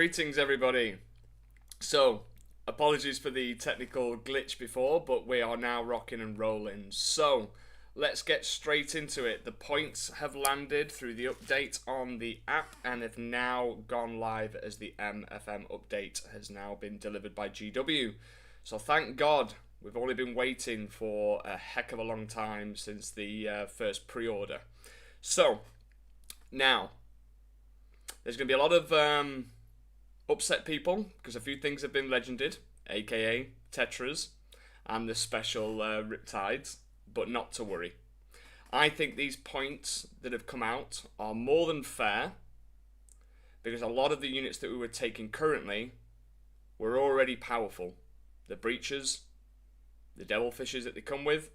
Greetings, everybody. So, apologies for the technical glitch before, but we are now rocking and rolling. So, let's get straight into it. The points have landed through the update on the app and have now gone live as the MFM update has now been delivered by GW. So, thank God. We've only been waiting for a heck of a long time since the first pre-order. So, now, there's going to be a lot of upset people because a few things have been legended, aka Tetras and the special Riptides, but not to worry. I think these points that have come out are more than fair because a lot of the units that we were taking currently were already powerful. The Breaches, the Devilfishes that they come with.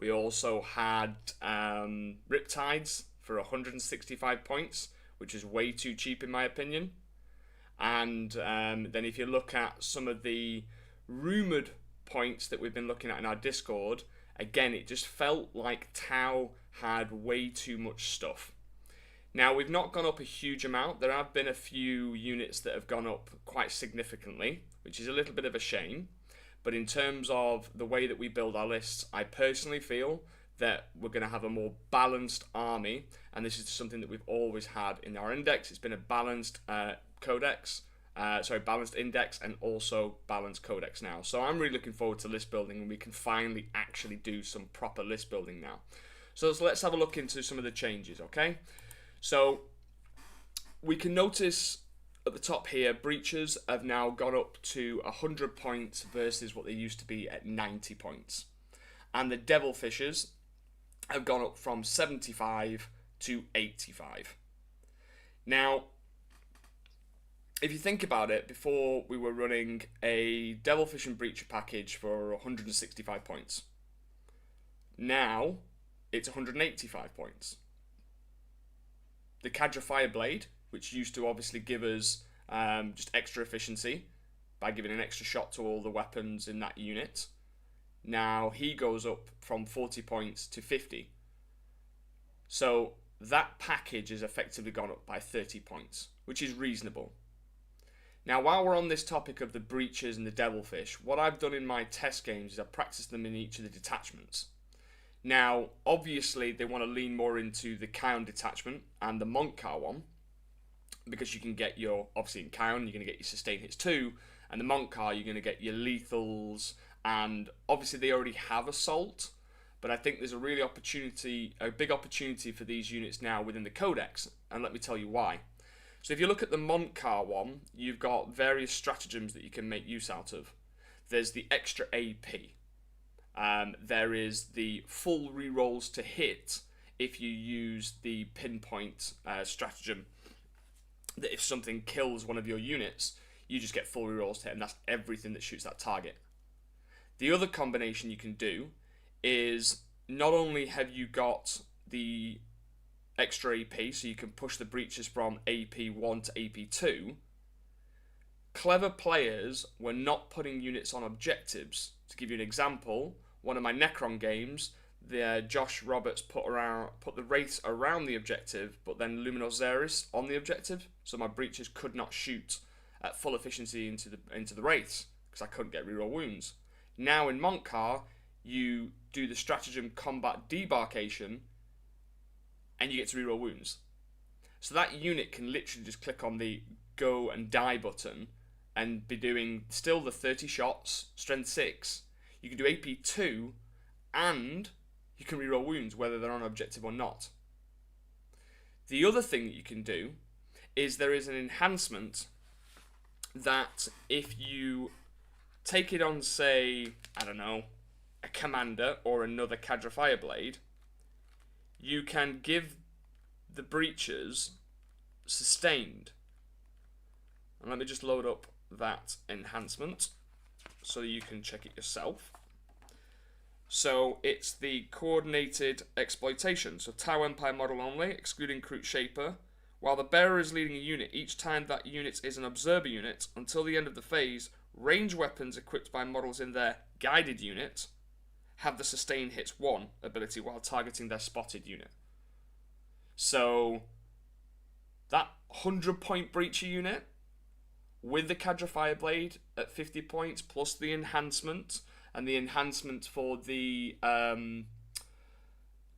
We also had Riptides for 165 points, which is way too cheap in my opinion. And then if you look at some of the rumoured points that we've been looking at in our Discord, again, it just felt like Tau had way too much stuff. Now, we've not gone up a huge amount. There have been a few units that have gone up quite significantly, which is a little bit of a shame. But in terms of the way that we build our lists, I personally feel that we're going to have a more balanced army, and this is something that we've always had in our index. It's been a balanced balanced index and also balanced codex now. So I'm really looking forward to list building, and we can finally actually do some proper list building now. So let's have a look into some of the changes, okay? So we can notice at the top here, Breaches have now gone up to 100 points versus what they used to be at 90 points. And the Devilfishes have gone up from 75 to 85. Now, if you think about it, before we were running a Devilfish and Breacher package for 165 points. Now, it's 185 points. The Cadre Fireblade, which used to obviously give us just extra efficiency by giving an extra shot to all the weapons in that unit. Now he goes up from 40 points to 50. So that package has effectively gone up by 30 points, which is reasonable. Now, while we're on this topic of the Breaches and the Devilfish, what I've done in my test games is I've practiced them in each of the detachments. Now, obviously, they want to lean more into the Kion detachment and the mont'ka one, because you can get your, obviously in Kion, you're going to get your sustain hits too, and the mont'ka, you're going to get your lethals, and obviously they already have assault, but I think there's a big opportunity for these units now within the codex, and let me tell you why. So if you look at the mont'ka one, you've got various stratagems that you can make use out of. There's the extra AP. There is the full rerolls to hit if you use the pinpoint stratagem, that if something kills one of your units, you just get full rerolls to hit, and that's everything that shoots that target. The other combination you can do is not only have you got the extra AP, so you can push the Breaches from AP1 to AP2, clever players were not putting units on objectives. To give you an example, one of my Necron games, Josh Roberts put the Wraiths around the objective, but then Luminosaurus on the objective, so my Breaches could not shoot at full efficiency into the Wraiths because I couldn't get reroll wounds. Now in mont'ka, you do the stratagem combat debarkation, and you get to reroll wounds. So that unit can literally just click on the go and die button and be doing still the 30 shots, strength 6. You can do AP 2, and you can reroll wounds whether they're on objective or not. The other thing that you can do is there is an enhancement that if you take it on, say, I don't know, a commander or another Cadre Fireblade, you can give the Breaches sustained. And let me just load up that enhancement so you can check it yourself. So it's the coordinated exploitation. So Tau Empire model only, excluding Kroot Shaper. While the bearer is leading a unit, each time that unit is an observer unit, until the end of the phase, range weapons equipped by models in their guided unit have the sustain hits 1 ability while targeting their spotted unit. So that 100-point breacher unit with the Cadre Fireblade at 50 points, plus the enhancement, and the enhancement for the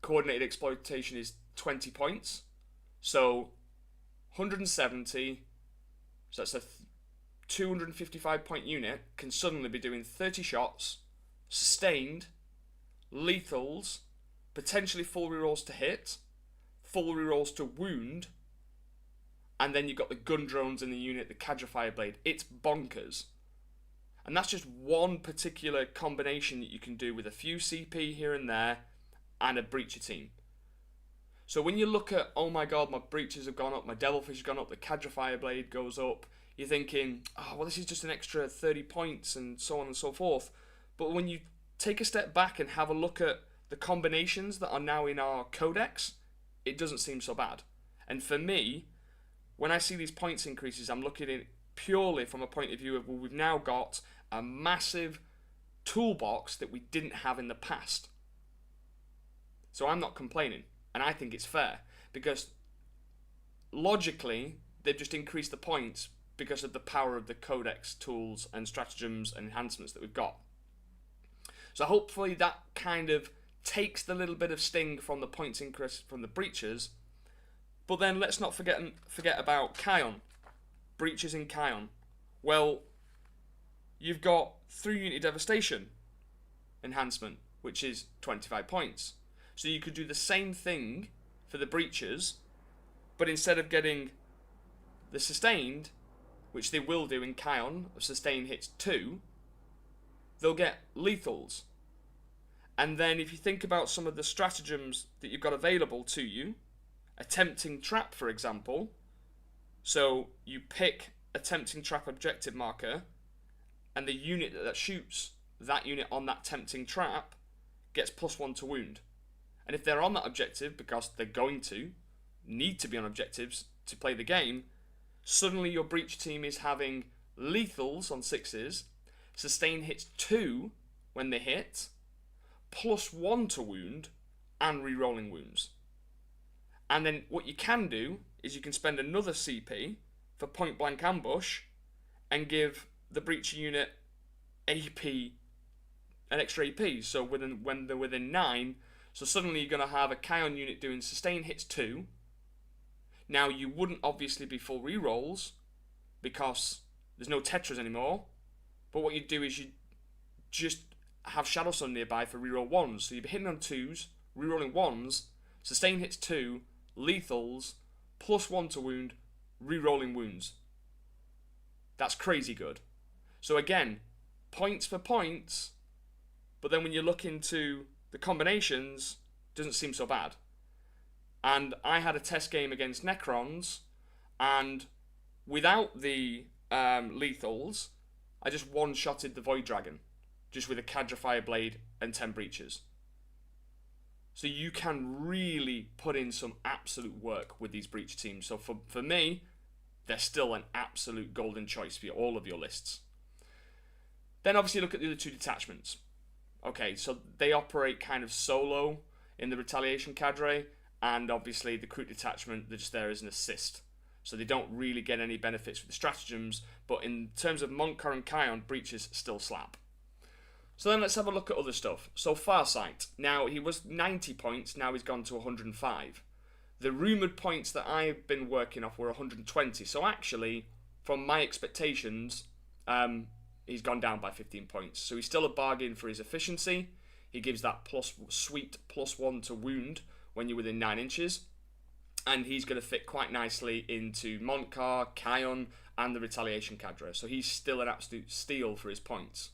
coordinated exploitation is 20 points. So 170, so that's a 255 point unit, can suddenly be doing 30 shots, sustained, lethals, potentially full rerolls to hit, full rerolls to wound, and then you've got the gun drones in the unit, the Cadre Fireblade. It's bonkers. And that's just one particular combination that you can do with a few CP here and there and a breacher team. So when you look at, oh my god, my breachers have gone up, my Devilfish has gone up, the Cadre Fireblade goes up, you're thinking, oh, well, this is just an extra 30 points and so on and so forth. But when you take a step back and have a look at the combinations that are now in our Codex, it doesn't seem so bad. And for me, when I see these points increases, I'm looking at it purely from a point of view of, well, we've now got a massive toolbox that we didn't have in the past. So I'm not complaining, and I think it's fair, because logically, they've just increased the points because of the power of the Codex tools and stratagems and enhancements that we've got. So hopefully that kind of takes the little bit of sting from the points increase from the breachers. But then let's not forget about Kion. Breaches in Kion. Well, you've got 3-unit devastation enhancement, which is 25 points. So you could do the same thing for the breachers, but instead of getting the sustained, which they will do in Kion, of sustain hits 2, they'll get lethals. And then if you think about some of the stratagems that you've got available to you, a tempting trap, for example, so you pick a tempting trap objective marker, and the unit that shoots that unit on that tempting trap gets +1 to wound. And if they're on that objective, because they're going to need to be on objectives to play the game, suddenly your breach team is having lethals on 6s, sustain hits 2 when they hit, +1 to wound, and re-rolling wounds. And then what you can do is you can spend another CP for point blank ambush and give the breacher unit AP, an extra AP. So when they're within 9, so suddenly you're going to have a Kion unit doing sustain hits 2. Now you wouldn't obviously be full rerolls because there's no Tetras anymore. But what you do is you just have Shadow Sun nearby for reroll 1s. So you'd be hitting on 2s, rerolling 1s, sustain hits 2, lethals, +1 to wound, rerolling wounds. That's crazy good. So again, points for points, but then when you look into the combinations, it doesn't seem so bad. And I had a test game against Necrons, and without the lethals, I just one-shotted the Void Dragon, just with a Cadre Fireblade and 10 breaches. So you can really put in some absolute work with these breach teams. So for me, they're still an absolute golden choice for all of your lists. Then obviously look at the other 2 detachments. Okay, so they operate kind of solo in the Retaliation Cadre, and obviously the Recruit detachment, they're just there as an assist. So they don't really get any benefits with the stratagems, but in terms of mont'ka and Kion, breaches still slap. So then let's have a look at other stuff. So Farsight, now he was 90 points, now he's gone to 105. The rumoured points that I've been working off were 120, so actually, from my expectations, he's gone down by 15 points. So he's still a bargain for his efficiency. He gives that sweet +1 to wound when you're within 9 inches. And he's going to fit quite nicely into mont'ka, Kion, and the Retaliation Cadre. So he's still an absolute steal for his points.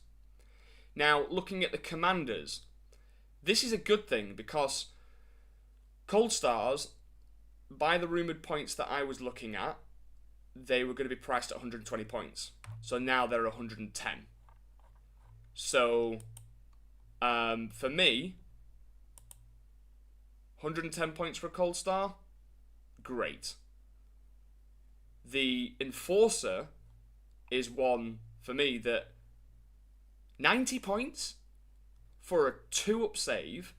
Now, looking at the commanders, this is a good thing because Cold Stars, by the rumoured points that I was looking at, they were going to be priced at 120 points. So now they're 110. So, for me, 110 points for a Cold Star, great. The Enforcer is one, for me, that 90 points for a 2-up save,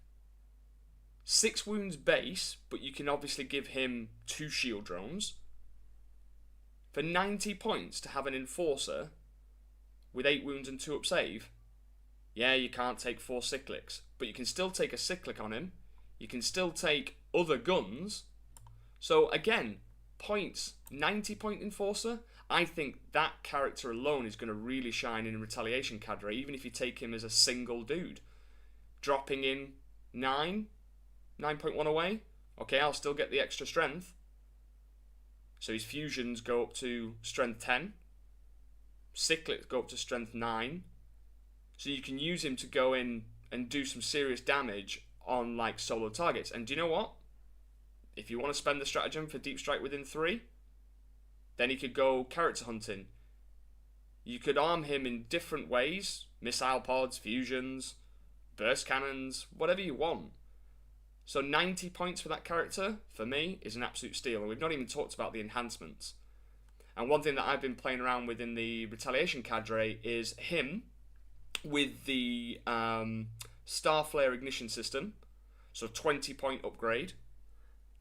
6 wounds base, but you can obviously give him 2 shield drones. For 90 points to have an Enforcer with 8 wounds and 2 up save, yeah, you can't take 4 cyclics, but you can still take a cyclic on him. You can still take other guns. So again, points, 90 point Enforcer. I think that character alone is going to really shine in Retaliation Cadre, even if you take him as a single dude. Dropping in 9.1 away. Okay, I'll still get the extra strength. So his fusions go up to strength 10. Cyclics go up to strength 9. So you can use him to go in and do some serious damage on like solo targets. And do you know what? If you want to spend the stratagem for Deep Strike within 3, then he could go character hunting. You could arm him in different ways. Missile pods, fusions, burst cannons, whatever you want. So 90 points for that character, for me, is an absolute steal. And we've not even talked about the enhancements. And one thing that I've been playing around with in the Retaliation Cadre is him with the Starflare ignition system. So 20 point upgrade.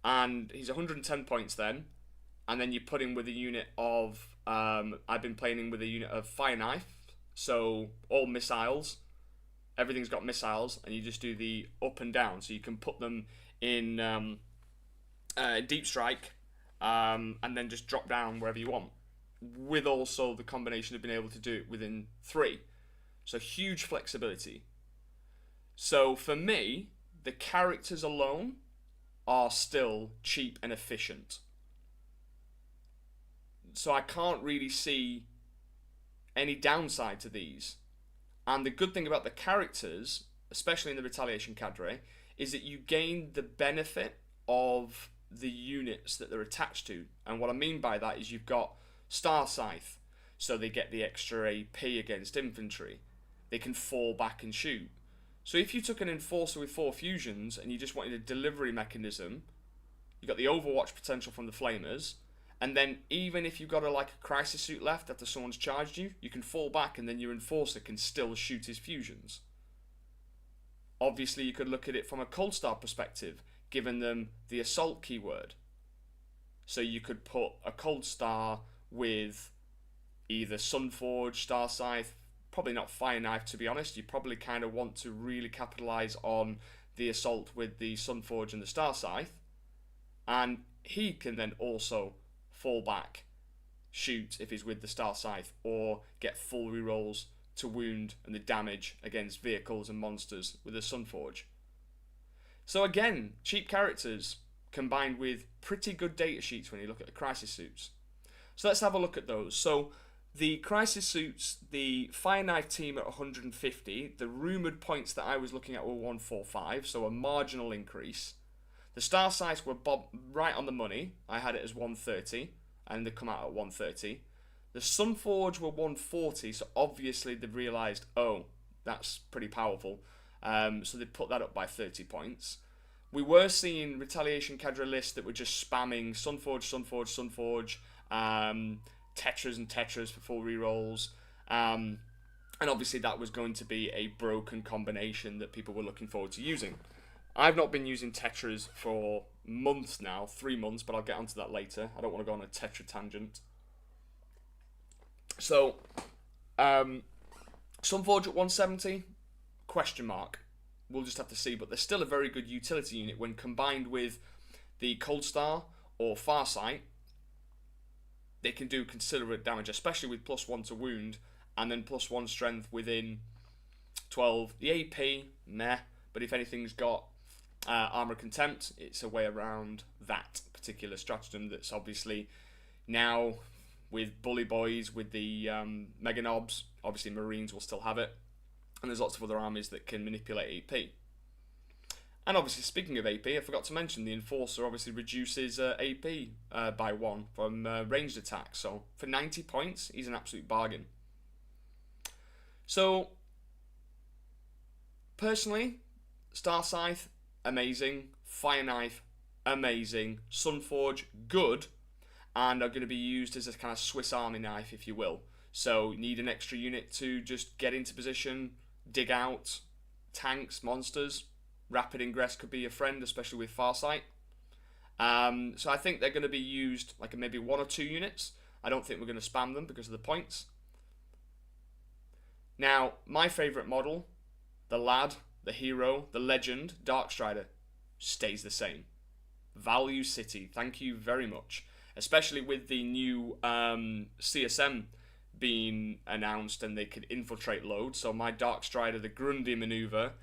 And he's 110 points then. And then you put him with a unit of, I've been playing him with a unit of Fire Knife. So all missiles. Everything's got missiles. And you just do the up and down. So you can put them in Deep Strike. And then just drop down wherever you want. With also the combination of being able to do it within 3. So huge flexibility. So for me, the characters alone are still cheap and efficient. So I can't really see any downside to these. And the good thing about the characters, especially in the Retaliation Cadre, is that you gain the benefit of the units that they're attached to. And what I mean by that is you've got Star Scythe, so they get the extra AP against infantry. They can fall back and shoot. So if you took an Enforcer with 4 fusions and you just wanted a delivery mechanism, you got the Overwatch potential from the Flamers, and then even if you've got a Crisis Suit left after someone's charged you, you can fall back and then your Enforcer can still shoot his fusions. Obviously you could look at it from a Cold Star perspective, giving them the Assault keyword. So you could put a Cold Star with either Sunforge, Star Scythe, probably not Fire Knife to be honest. You probably kind of want to really capitalise on the Assault with the Sunforge and the Star Scythe. And he can then also fall back, shoot if he's with the Star Scythe, or get full rerolls to wound and the damage against vehicles and monsters with the Sunforge. So again, cheap characters combined with pretty good data sheets when you look at the Crisis Suits. So let's have a look at those. So the Crisis Suits, the Fire Knife team at 150, the rumoured points that I was looking at were 145, so a marginal increase. The Star Scythe were right on the money. I had it as 130, and they come out at 130. The Sunforge were 140, so obviously they've realised, oh, that's pretty powerful. So they put that up by 30 points. We were seeing Retaliation Cadre lists that were just spamming Sunforge, Sunforge, Sunforge, Tetras and Tetras for full rerolls. And obviously that was going to be a broken combination that people were looking forward to using. I've not been using Tetras for months now, 3 months, but I'll get onto that later. I don't want to go on a Tetra tangent. So, Sunforge at 170, question mark. We'll just have to see, but they're still a very good utility unit when combined with the Cold Star or Farsight. They can do considerable damage, especially with +1 to wound and then +1 strength within 12. The AP, meh, but if anything's got Armor Contempt, it's a way around that particular stratagem that's obviously now with Bully Boys, with the Mega Knobs, obviously Marines will still have it, and there's lots of other armies that can manipulate AP. And obviously, speaking of AP, I forgot to mention the Enforcer obviously reduces AP by 1 from ranged attacks. So for 90 points, he's an absolute bargain. So, personally, Star Scythe, amazing. Fire Knife, amazing. Sunforge, good. And are going to be used as a kind of Swiss Army knife, if you will. So, you need an extra unit to just get into position, dig out tanks, monsters. Rapid Ingress could be a friend, especially with Farsight. So I think they're going to be used like maybe 1 or 2 units. I don't think we're going to spam them because of the points. Now, my favourite model, the lad, the hero, the legend, Darkstrider, stays the same. Value City, thank you very much. Especially with the new CSM being announced and they can infiltrate loads. So my Darkstrider, the Grundy maneuver,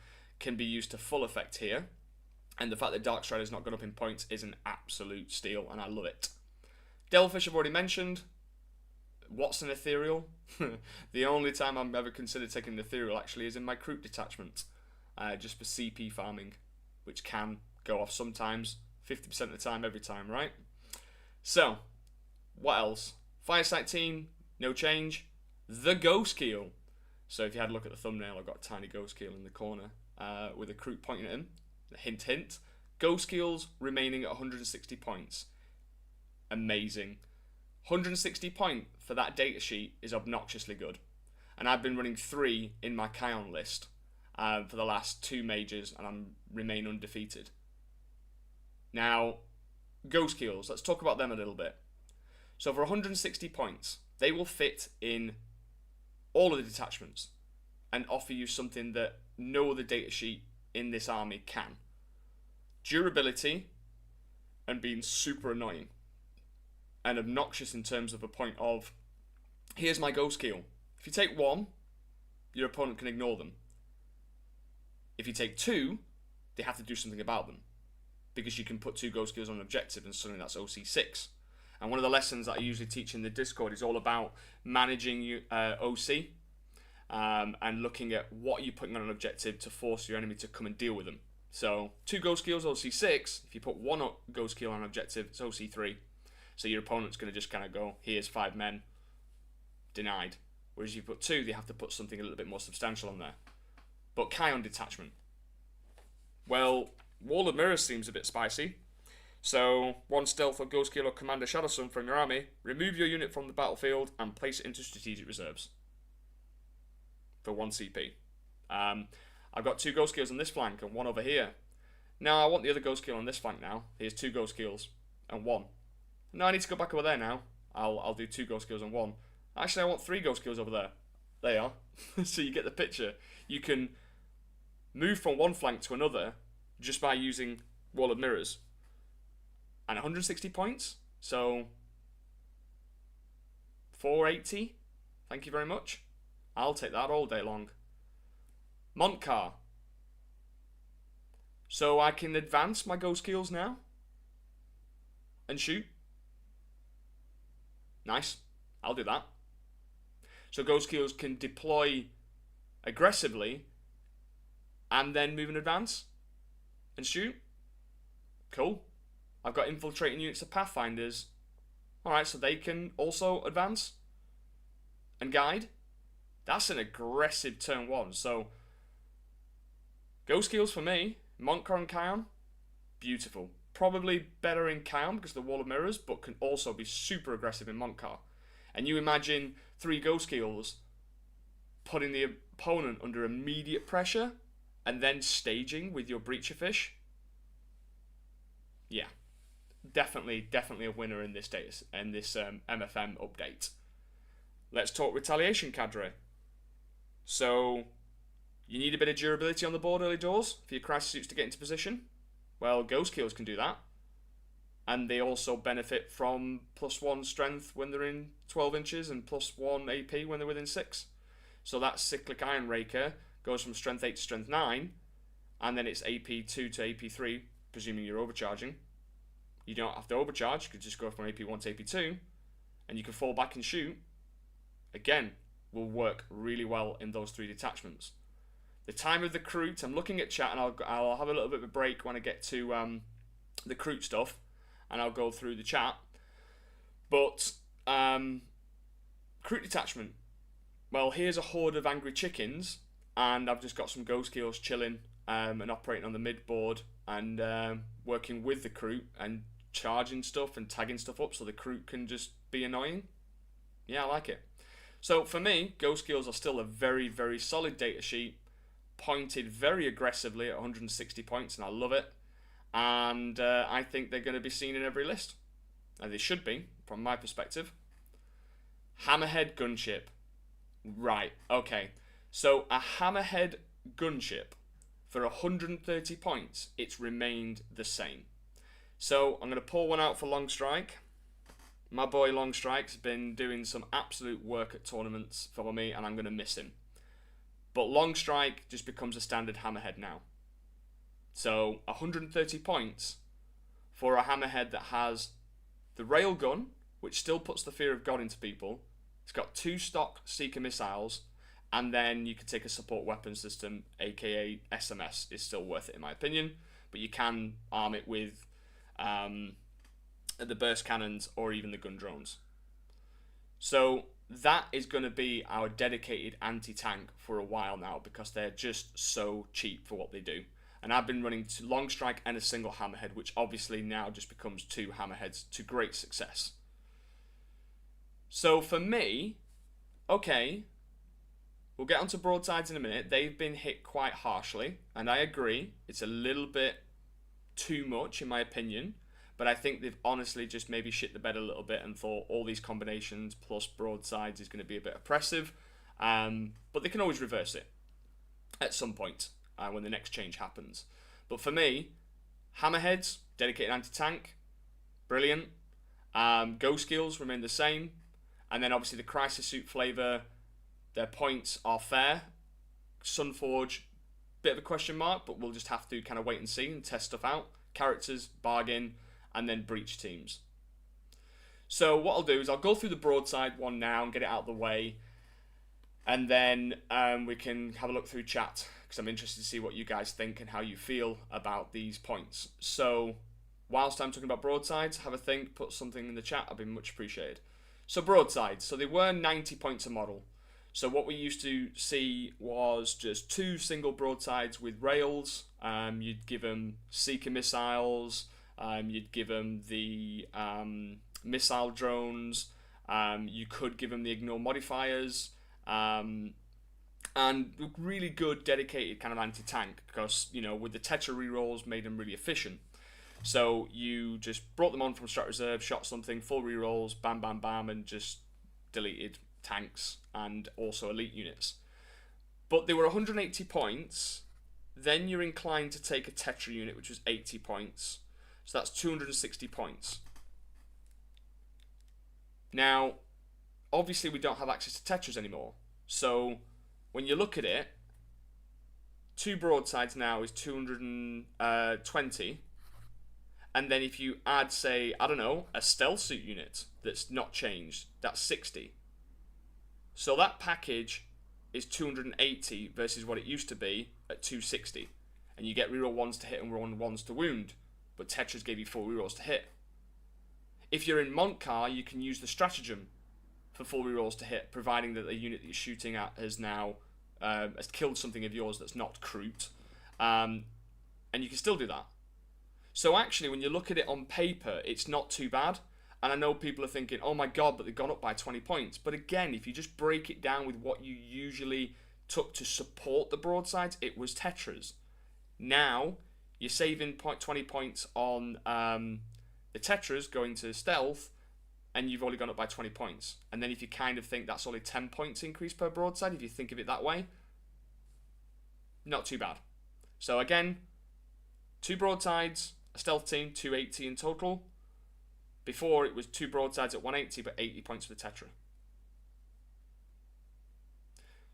can be used to full effect here. And the fact that Darkstrider's not gone up in points is an absolute steal, and I love it. Devilfish I've already mentioned. What's an ethereal? The only time I've ever considered taking an ethereal actually is in my Kroot detachment. Just for CP farming, which can go off sometimes, 50% of the time, every time, right? So, what else? Firesight team, no change. The Ghost Keel. So if you had a look at the thumbnail, I've got a tiny Ghost Keel in the corner with a Kroot pointing at him. Hint, hint. Ghost Keels remaining at 160 points. Amazing. 160 point for that datasheet is obnoxiously good. And I've been running 3 in my Kion list for the last 2 majors, and I remain undefeated. Now, Ghost Keels, let's talk about them a little bit. So for 160 points, they will fit in all of the detachments and offer you something that no other datasheet in this army can. Durability and being super annoying and obnoxious in terms of a point of, here's my Ghost Keel. If you take 1, your opponent can ignore them. If you take 2, they have to do something about them, because you can put 2 Ghost Keels on an objective and suddenly that's OC6. And one of the lessons that I usually teach in the Discord is all about managing OC and looking at what you're putting on an objective to force your enemy to come and deal with them. So 2 Ghost Keels, OC6. If you put 1 Ghost Keel on an objective, it's OC3. So your opponent's going to just kind of go, here's 5 men, denied. Whereas if you put 2, they have to put something a little bit more substantial on there. But Kion detachment. Well, Wall of Mirrors seems a bit spicy. So 1 stealth or Ghost Keel or Commander Shadow Sun from your army, remove your unit from the battlefield and place it into strategic reserves for 1 CP. I've got 2 Ghost Keels on this flank and 1 over here. Now I want the other Ghost Keel on this flank now. Here's 2 Ghost Keels and 1. No, I need to go back over there now. I'll do 2 Ghost Keels and 1. Actually, I want 3 Ghost Keels over there. There you are. So you get the picture. You can move from one flank to another just by using Wall of Mirrors. And 160 points. So 480. Thank you very much. I'll take that all day long. mont'ka. So I can advance my Ghost Keels now and shoot. Nice. I'll do that. So Ghost Keels can deploy aggressively and then move in advance and shoot. Cool. I've got infiltrating units of Pathfinders. Alright, so they can also advance and guide. That's an aggressive turn 1. So Ghost Keels for me. mont'ka and Kion. Beautiful. Probably better in Kion because of the Wall of Mirrors, but can also be super aggressive in mont'ka. And you imagine 3 Ghost Keels putting the opponent under immediate pressure and then staging with your Breacher Fish. Yeah, definitely a winner in this MFM update. Let's talk Retaliation Cadre. So you need a bit of durability on the board early doors for your crisis suits to get into position. Well, Ghost Keels can do that. And they also benefit from +1 strength when they're in 12 inches and +1 AP when they're within 6. So that Cyclic Iron Raker goes from strength 8 to strength 9, and then it's AP 2 to AP 3, presuming you're overcharging. You don't have to overcharge, you could just go from AP 1 to AP 2, and you can fall back and shoot. Again, will work really well in those 3 detachments. The time of the Kroot, I'm looking at chat, and I'll have a little bit of a break when I get to the Kroot stuff, and I'll go through the chat. But Kroot detachment. Well, here's a horde of angry chickens, and I've just got some Ghost Keels chilling and operating on the mid board and working with the Kroot and charging stuff and tagging stuff up so the Kroot can just be annoying. Yeah, I like it. So for me, Ghost Keels are still a very, very solid data sheet, pointed very aggressively at 160 points, and I love it. And I think they're going to be seen in every list. And they should be, from my perspective. Hammerhead gunship. Right, okay. So a Hammerhead gunship for 130 points, it's remained the same. So I'm going to pull one out for Longstrike. My boy Longstrike's been doing some absolute work at tournaments for me, and I'm going to miss him. But Longstrike just becomes a standard Hammerhead now. So 130 points for a Hammerhead that has the railgun, which still puts the fear of God into people. It's got 2 stock Seeker missiles, and then you can take a support weapon system, aka SMS, is still worth it in my opinion. But you can arm it with the burst cannons or even the gun drones. So that is going to be our dedicated anti-tank for a while now, because they're just so cheap for what they do. And I've been running Longstrike and a single Hammerhead, which obviously now just becomes 2 Hammerheads to great success. So for me, okay, we'll get onto broadsides in a minute. They've been hit quite harshly, and I agree, it's a little bit too much in my opinion. But I think they've honestly just maybe shit the bed a little bit and thought all these combinations plus broadsides is going to be a bit oppressive. But they can always reverse it at some point when the next change happens. But for me, Hammerheads, dedicated anti-tank, brilliant. Go skills remain the same. And then obviously the Crisis Suit flavour, their points are fair. Sunforge, bit of a question mark, but we'll just have to kind of wait and see and test stuff out. Characters, bargain. And then breach teams. So what I'll do is I'll go through the broadside one now and get it out of the way, and then we can have a look through chat, because I'm interested to see what you guys think and how you feel about these points. So whilst I'm talking about broadsides, have a think, put something in the chat, I'd be much appreciated. So broadsides, so they were 90 points a model. So what we used to see was just 2 single broadsides with rails. You'd give them Seeker missiles. You'd give them the missile drones. You could give them the ignore modifiers. And really good dedicated kind of anti-tank, because, you know, with the Tetra rerolls made them really efficient. So you just brought them on from strat reserve, shot something, full rerolls, bam, bam, bam, and just deleted tanks and also elite units. But they were 180 points. Then you're inclined to take a Tetra unit, which was 80 points. So that's 260 points. Now, obviously we don't have access to Tetras anymore. So when you look at it, 2 broadsides now is 220. And then if you add, say, I don't know, a stealth suit unit that's not changed, that's 60. So that package is 280 versus what it used to be at 260. And you get reroll 1s to hit and reroll 1s to wound. But Tetras gave you 4 rerolls to hit. If you're in mont'ka, you can use the stratagem for 4 rerolls to hit, providing that the unit that you're shooting at has now has killed something of yours that's not Kroot. And you can still do that. So actually, when you look at it on paper, it's not too bad. And I know people are thinking, oh my god, but they've gone up by 20 points. But again, if you just break it down with what you usually took to support the broadsides, it was Tetras. Now, you're saving 20 points on the Tetras going to stealth, and you've only gone up by 20 points. And then if you kind of think that's only 10 points increase per broadside, if you think of it that way, not too bad. So again, 2 broadsides, a stealth team, 280 in total. Before, it was 2 broadsides at 180, but 80 points for the Tetra.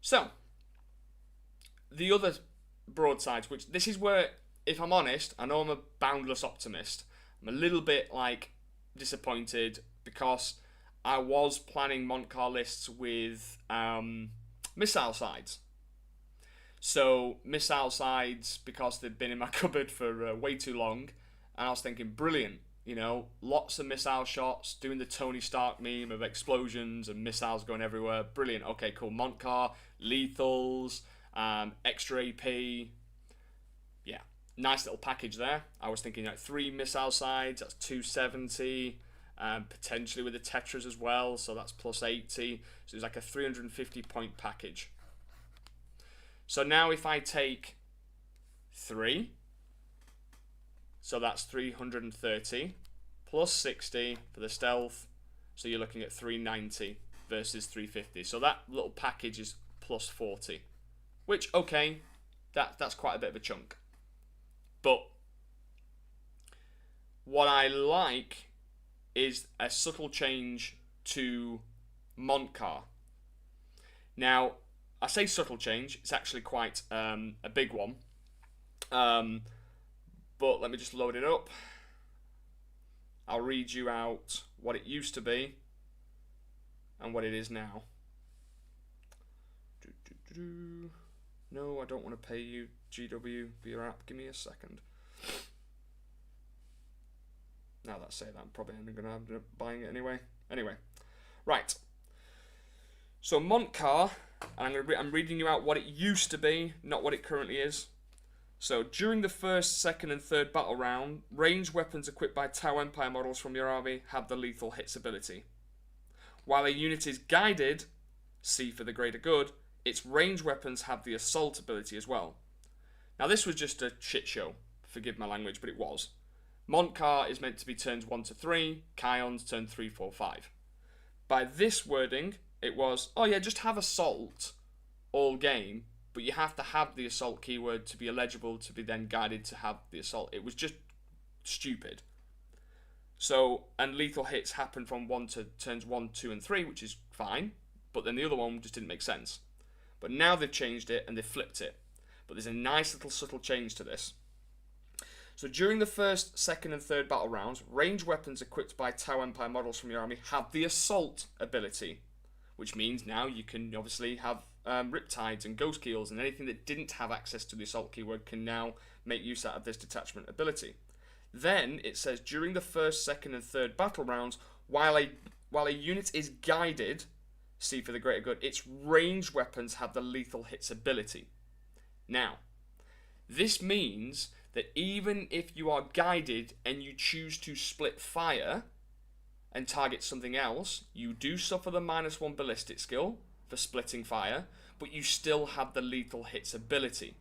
So, the other broadsides, which this is where, if I'm honest, I know I'm a boundless optimist. I'm a little bit like disappointed, because I was planning mont'ka lists with missile sides. So missile sides, because they've been in my cupboard for way too long, and I was thinking, brilliant, you know, lots of missile shots, doing the Tony Stark meme of explosions and missiles going everywhere. Brilliant. Okay, cool. Mont'ka, lethals, extra AP. Yeah, nice little package there. I was thinking like 3 missile sides, that's 270, potentially with the Tetras as well, so that's plus 80. So it's like a 350 point package. So now if I take 3, so that's 330 plus 60 for the stealth, so you're looking at 390 versus 350. So that little package is plus 40, which, okay, that's quite a bit of a chunk. But what I like is a subtle change to mont'ka. Now, I say subtle change, it's actually quite a big one. But let me just load it up. I'll read you out what it used to be and what it is now. No, I don't want to pay you, GW, for your app. Give me a second. Now that I say that, I'm probably going to end up buying it anyway. Anyway, right. So mont'ka, and I'm reading you out what it used to be, not what it currently is. So, during the first, second, and third battle round, ranged weapons equipped by Tau Empire models from your army have the lethal hits ability. While a unit is guided, C for the greater good, its ranged weapons have the assault ability as well. Now, this was just a shit show. Forgive my language, but it was. mont'ka is meant to be turns 1 to 3, Kion's turn 3, 4, 5. By this wording, it was, oh yeah, just have assault all game, but you have to have the assault keyword to be eligible to be then guided to have the assault. It was just stupid. So, and lethal hits happen from turns 1, 2, and 3, which is fine, but then the other one just didn't make sense. But now they've changed it and they've flipped it. But there's a nice little subtle change to this. So during the first, second, and third battle rounds, ranged weapons equipped by Tau Empire models from your army have the assault ability, which means now you can obviously have Riptides and Ghost Keels, and anything that didn't have access to the assault keyword can now make use out of this detachment ability. Then it says during the first, second, and third battle rounds, while a unit is guided, C for the greater good, its ranged weapons have the lethal hits ability. Now, this means that even if you are guided and you choose to split fire and target something else, you do suffer the -1 ballistic skill for splitting fire, but you still have the lethal hits ability.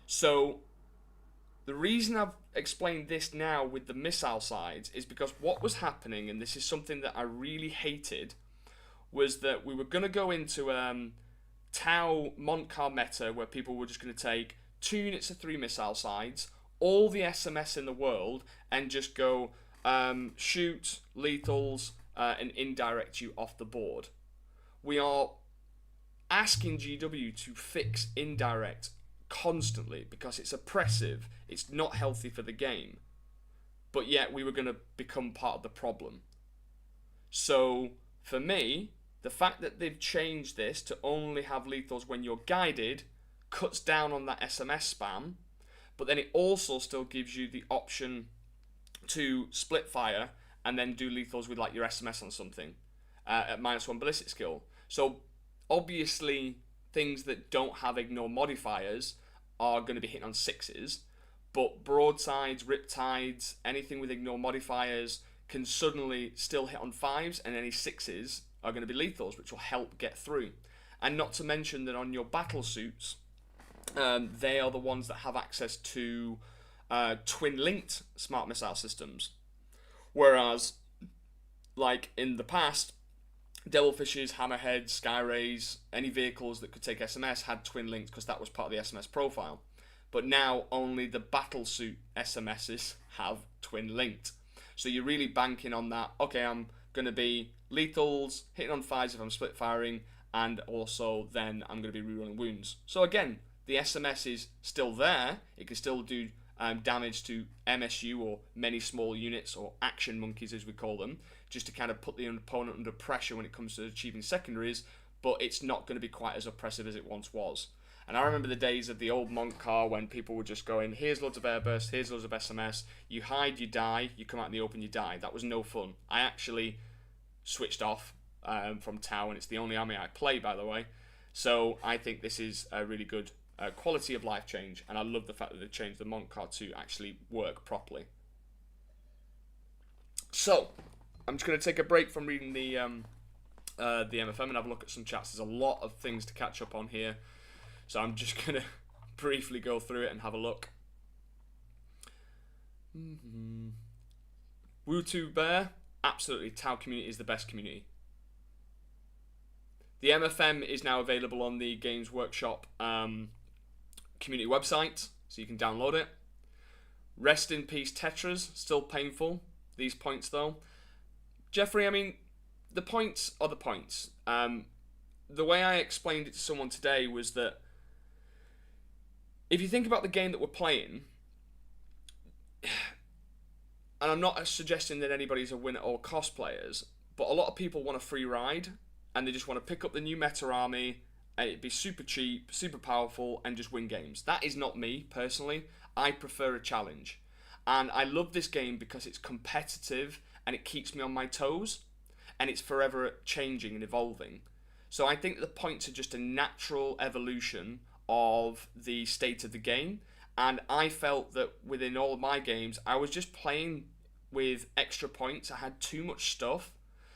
So the reason I've explained this now with the missile sides is because what was happening, and this is something that I really hated, was that we were going to go into Tau mont'ka meta where people were just going to take 2 units of 3 missile sides, all the SMS in the world, and just go shoot, lethals, and indirect you off the board. We are asking GW to fix indirect constantly because it's oppressive, it's not healthy for the game, but yet we were going to become part of the problem. So for me, the fact that they've changed this to only have lethals when you're guided cuts down on that SMS spam, but then it also still gives you the option to split fire and then do lethals with like your SMS on something at -1 ballistic skill. So obviously things that don't have ignore modifiers are going to be hitting on 6s, but broadsides, riptides, anything with ignore modifiers can suddenly still hit on 5s, and any 6s are going to be lethals, which will help get through. And not to mention that on your battle suits, they are the ones that have access to twin-linked smart missile systems. Whereas, like in the past, Devilfishes, Hammerheads, Skyrays, any vehicles that could take SMS had twin-linked because that was part of the SMS profile. But now only the battlesuit SMSs have twin-linked. So you're really banking on that, okay, I'm going to be lethals, hitting on 5s if I'm split firing, and also then I'm going to be rerolling wounds. So again, the SMS is still there. It can still do damage to MSU or many small units, or action monkeys as we call them, just to kind of put the opponent under pressure when it comes to achieving secondaries, but it's not going to be quite as oppressive as it once was. And I remember the days of the old mont'ka when people were just going, here's loads of airburst, here's loads of SMS, you hide, you die, you come out in the open, you die. That was no fun. I actually switched off from Tau, and it's the only army I play, by the way. So I think this is a really good quality of life change, and I love the fact that they've changed the mont'ka to actually work properly. So I'm just going to take a break from reading the MFM and have a look at some chats. There's a lot of things to catch up on here, so I'm just going to briefly go through it and have a look. Woo2 Bear absolutely, Tau community is the best community. The MFM is now available on the Games Workshop community website, so you can download it. Rest in peace, Tetras. Still painful, these points, though. Jeffrey, I mean, the points are the points. The way I explained it to someone today was that if you think about the game that we're playing, and I'm not suggesting that anybody's a win at all cost players, but a lot of people want a free ride, and they just want to pick up the new meta army, and it'd be super cheap, super powerful, and just win games. That is not me, personally. I prefer a challenge. And I love this game because it's competitive, and it keeps me on my toes, and it's forever changing and evolving. So I think the points are just a natural evolution of the state of the game, and I felt that within all of my games, I was just playing with extra points. I had too much stuff.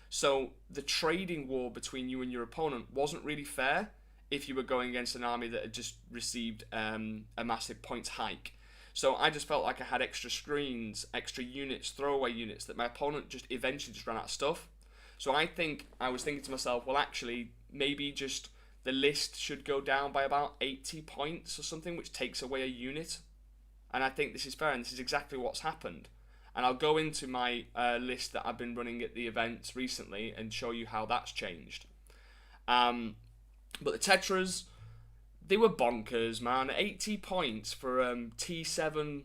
So the trading war between you and your opponent wasn't really fair if you were going against an army that had just received a massive points hike. So I just felt like I had extra screens, extra units, throwaway units, that my opponent just eventually just ran out of stuff. So I was thinking to myself, well, actually, maybe just the list should go down by about 80 points or something, which takes away a unit. And I think this is fair, and this is exactly what's happened. And I'll go into my list that I've been running at the events recently and show you how that's changed. But the Tetras, they were bonkers, man. 80 points for T7,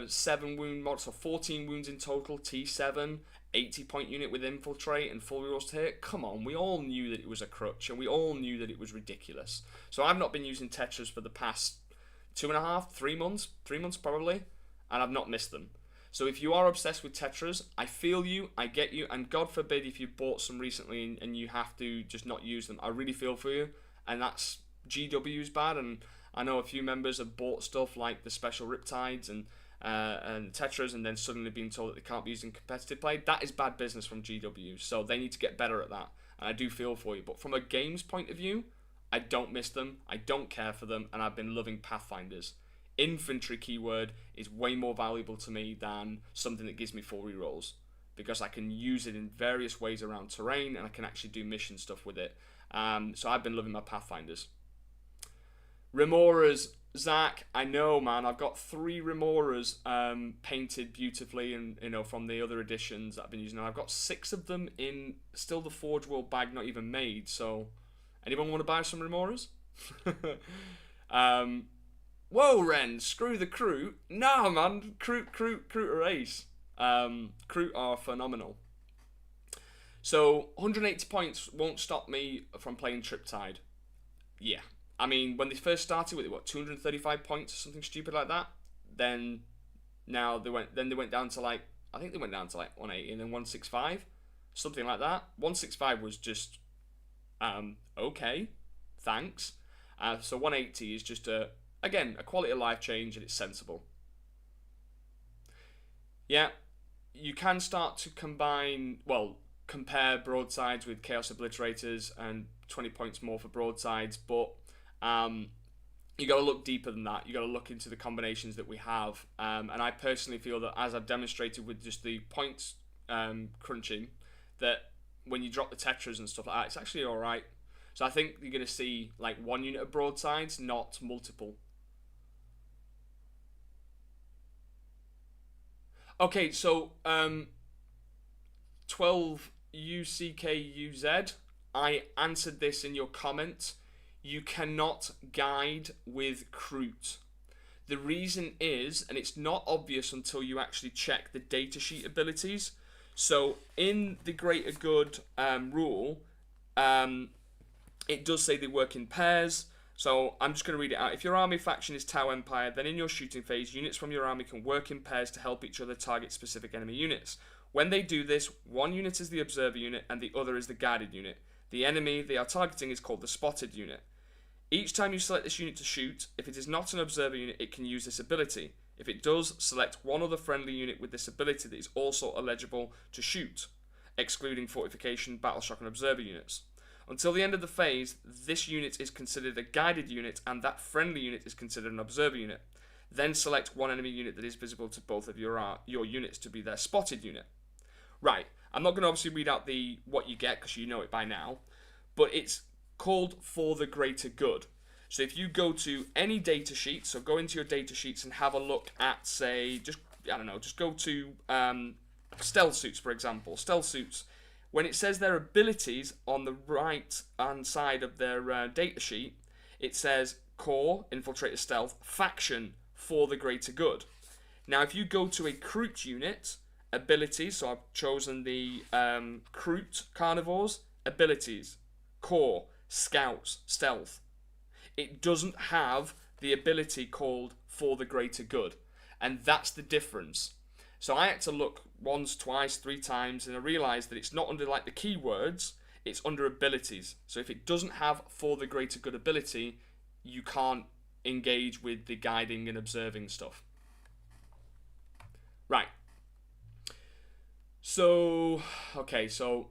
7 wound mod, so 14 wounds in total, T7, 80 point unit with infiltrate and full rerolls to hit. Come on, we all knew that it was a crutch, and we all knew that it was ridiculous. So I've not been using Tetras for the past 2.5, 3 months, 3 months probably, and I've not missed them. So if you are obsessed with Tetras, I feel you, I get you, and God forbid if you bought some recently and you have to just not use them. I really feel for you, and that's GW's bad, and I know a few members have bought stuff like the special Riptides and Tetras, and then suddenly being told that they can't be used in competitive play. That is bad business from GW, so they need to get better at that, and I do feel for you. But from a games point of view, I don't miss them, I don't care for them, and I've been loving Pathfinders. Infantry keyword is way more valuable to me than something that gives me full rerolls, because I can use it in various ways around terrain, and I can actually do mission stuff with it. So I've been loving my Pathfinders. Remoras, Zach, I know, man. I've got 3 Remoras painted beautifully, and from the other editions that I've been using. And I've got 6 of them in still the Forge World bag, not even made. So, anyone want to buy some Remoras? Whoa, Ren, screw the Kroot. Nah, man, Kroot are ace. Kroot are phenomenal. So, 180 points won't stop me from playing Triptide. Yeah. I mean, when they first started with 235 points or something stupid like that, then they went down to like, I think they went down to like 180 and then 165, something like that. 165 was just, okay, thanks. So 180 is just again, a quality of life change, and it's sensible. Yeah, you can start to compare broadsides with Chaos Obliterators and 20 points more for broadsides, but you got to look deeper than that. You got to look into the combinations that we have, and I personally feel that, as I've demonstrated with just the points crunching, that when you drop the Tetras and stuff like that, it's actually alright. So I think you're going to see like 1 unit of broadsides, not multiple. Okay, so 12 UCKUZ, I answered this in your comment. You cannot guide with Kroot. The reason is, and it's not obvious until you actually check the datasheet abilities. So in the Greater Good rule, it does say they work in pairs. So I'm just going to read it out. If your army faction is Tau Empire, then in your shooting phase, units from your army can work in pairs to help each other target specific enemy units. When they do this, 1 unit is the observer unit and the other is the guided unit. The enemy they are targeting is called the spotted unit. Each time you select this unit to shoot, if it is not an observer unit, it can use this ability. If it does, select one other friendly unit with this ability that is also eligible to shoot, excluding fortification, battle shock, and observer units. Until the end of the phase, this unit is considered a guided unit, and that friendly unit is considered an observer unit. Then select one enemy unit that is visible to both of your units to be their spotted unit. Right, I'm not going to obviously read out what you get because you know it by now, but it's called For the Greater Good. So if you go to any data sheet, so go into your data sheets and have a look at, say, just go to stealth suits, for example. Stealth suits, when it says their abilities on the right-hand side of their data sheet, it says core, infiltrator, stealth, faction, for the greater good. Now, if you go to a Crute unit, abilities, so I've chosen the Crute carnivores, abilities, core, scouts, stealth. It doesn't have the ability called for the greater good. And that's the difference. So I had to look once, twice, 3 times, and I realised that it's not under like the keywords, it's under abilities. So if it doesn't have for the greater good ability, you can't engage with the guiding and observing stuff. Right. So, okay, so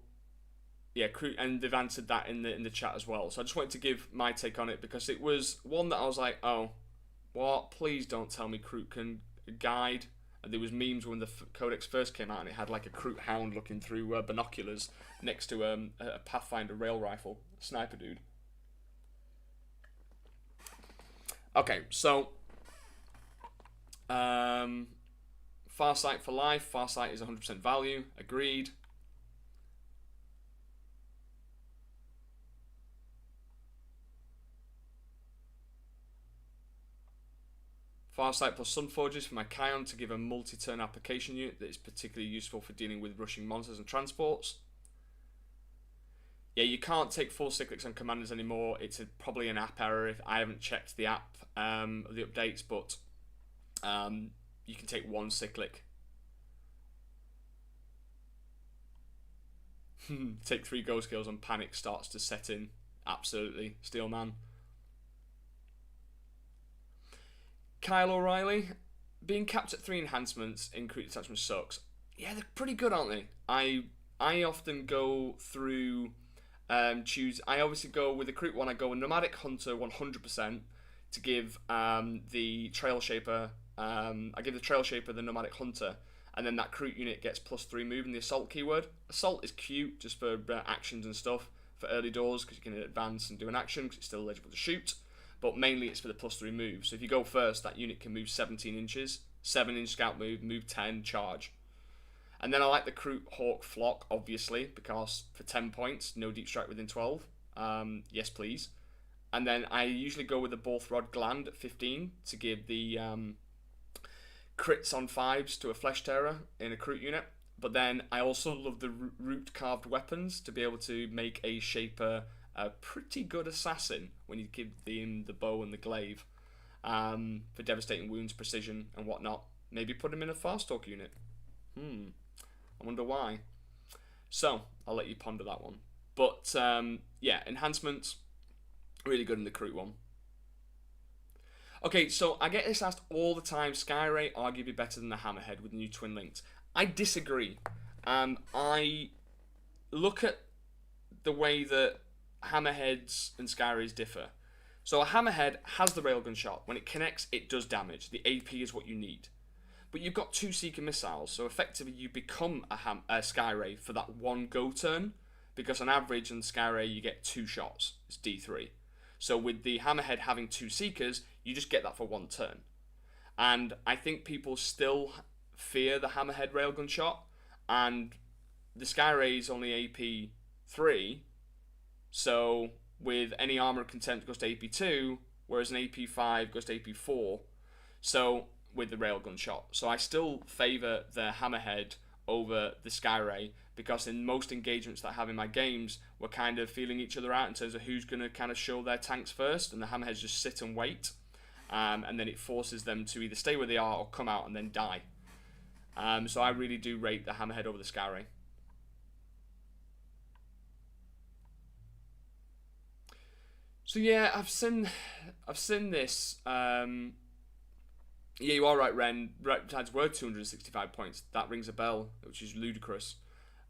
yeah, and they've answered that in the chat as well. So I just wanted to give my take on it because it was one that I was like, oh, what? Please don't tell me Crute can guide. And there was memes when the Codex first came out, and it had like a Crute hound looking through binoculars next to a Pathfinder rail rifle sniper dude. Okay, so Farsight for life. Farsight is 100% value. Agreed. Farsight plus Sunforges for my Kion to give a multi-turn application unit that is particularly useful for dealing with rushing monsters and transports. Yeah, you can't take 4 cyclics on commanders anymore. It's probably an app error. If I haven't checked the app, the updates, but you can take 1 cyclic. Take 3 ghost kills and panic starts to set in. Absolutely, Steelman. Kyle O'Reilly, being capped at 3 enhancements in Crute detachment sucks. Yeah, they're pretty good, aren't they? I often go through I obviously go with the Crute one. I go with Nomadic Hunter 100% to give the Trail Shaper. I give the Trail Shaper the Nomadic Hunter, and then that Crute unit gets +3 move in the Assault keyword. Assault is cute just for actions and stuff for early doors because you can advance and do an action because it's still eligible to shoot. But mainly it's for the +3 move. So if you go first, that unit can move 17 inches, 7-inch scout move 10, charge. And then I like the Crute Hawk Flock, obviously, because for 10 points, no deep strike within 12. Yes, please. And then I usually go with the Borthrod Gland at 15 to give the crits on 5s to a Flesh Terror in a Crute unit. But then I also love the Root Carved Weapons to be able to make a Shaper a pretty good assassin when you give him the bow and the glaive for devastating wounds, precision, and whatnot. Maybe put him in a Farstalk unit. I wonder why. So, I'll let you ponder that one. But, yeah, enhancements, really good in the Crute one. Okay, so I get this asked all the time, Skyray arguably better than the Hammerhead with the new Twin Linked. I disagree. I look at the way that Hammerheads and Skyrays differ. So a Hammerhead has the railgun shot. When it connects, it does damage. The AP is what you need. But you've got 2 Seeker missiles, so effectively you become a Skyray for that 1 go turn, because on average on Skyray you get 2 shots. It's D3. So with the Hammerhead having 2 Seekers, you just get that for 1 turn. And I think people still fear the Hammerhead railgun shot, and the Skyray is only AP 3, so with any armor of contempt goes to AP 2, whereas an AP 5 goes to AP 4. So with the railgun shot. So I still favour the Hammerhead over the Skyray, because in most engagements that I have in my games, we're kind of feeling each other out in terms of who's going to kind of show their tanks first, and the Hammerheads just sit and wait, and then it forces them to either stay where they are or come out and then die. So I really do rate the Hammerhead over the Skyray. So yeah, I've seen this. Yeah, you are right, Ren. Reptiles were 265 points. That rings a bell, which is ludicrous.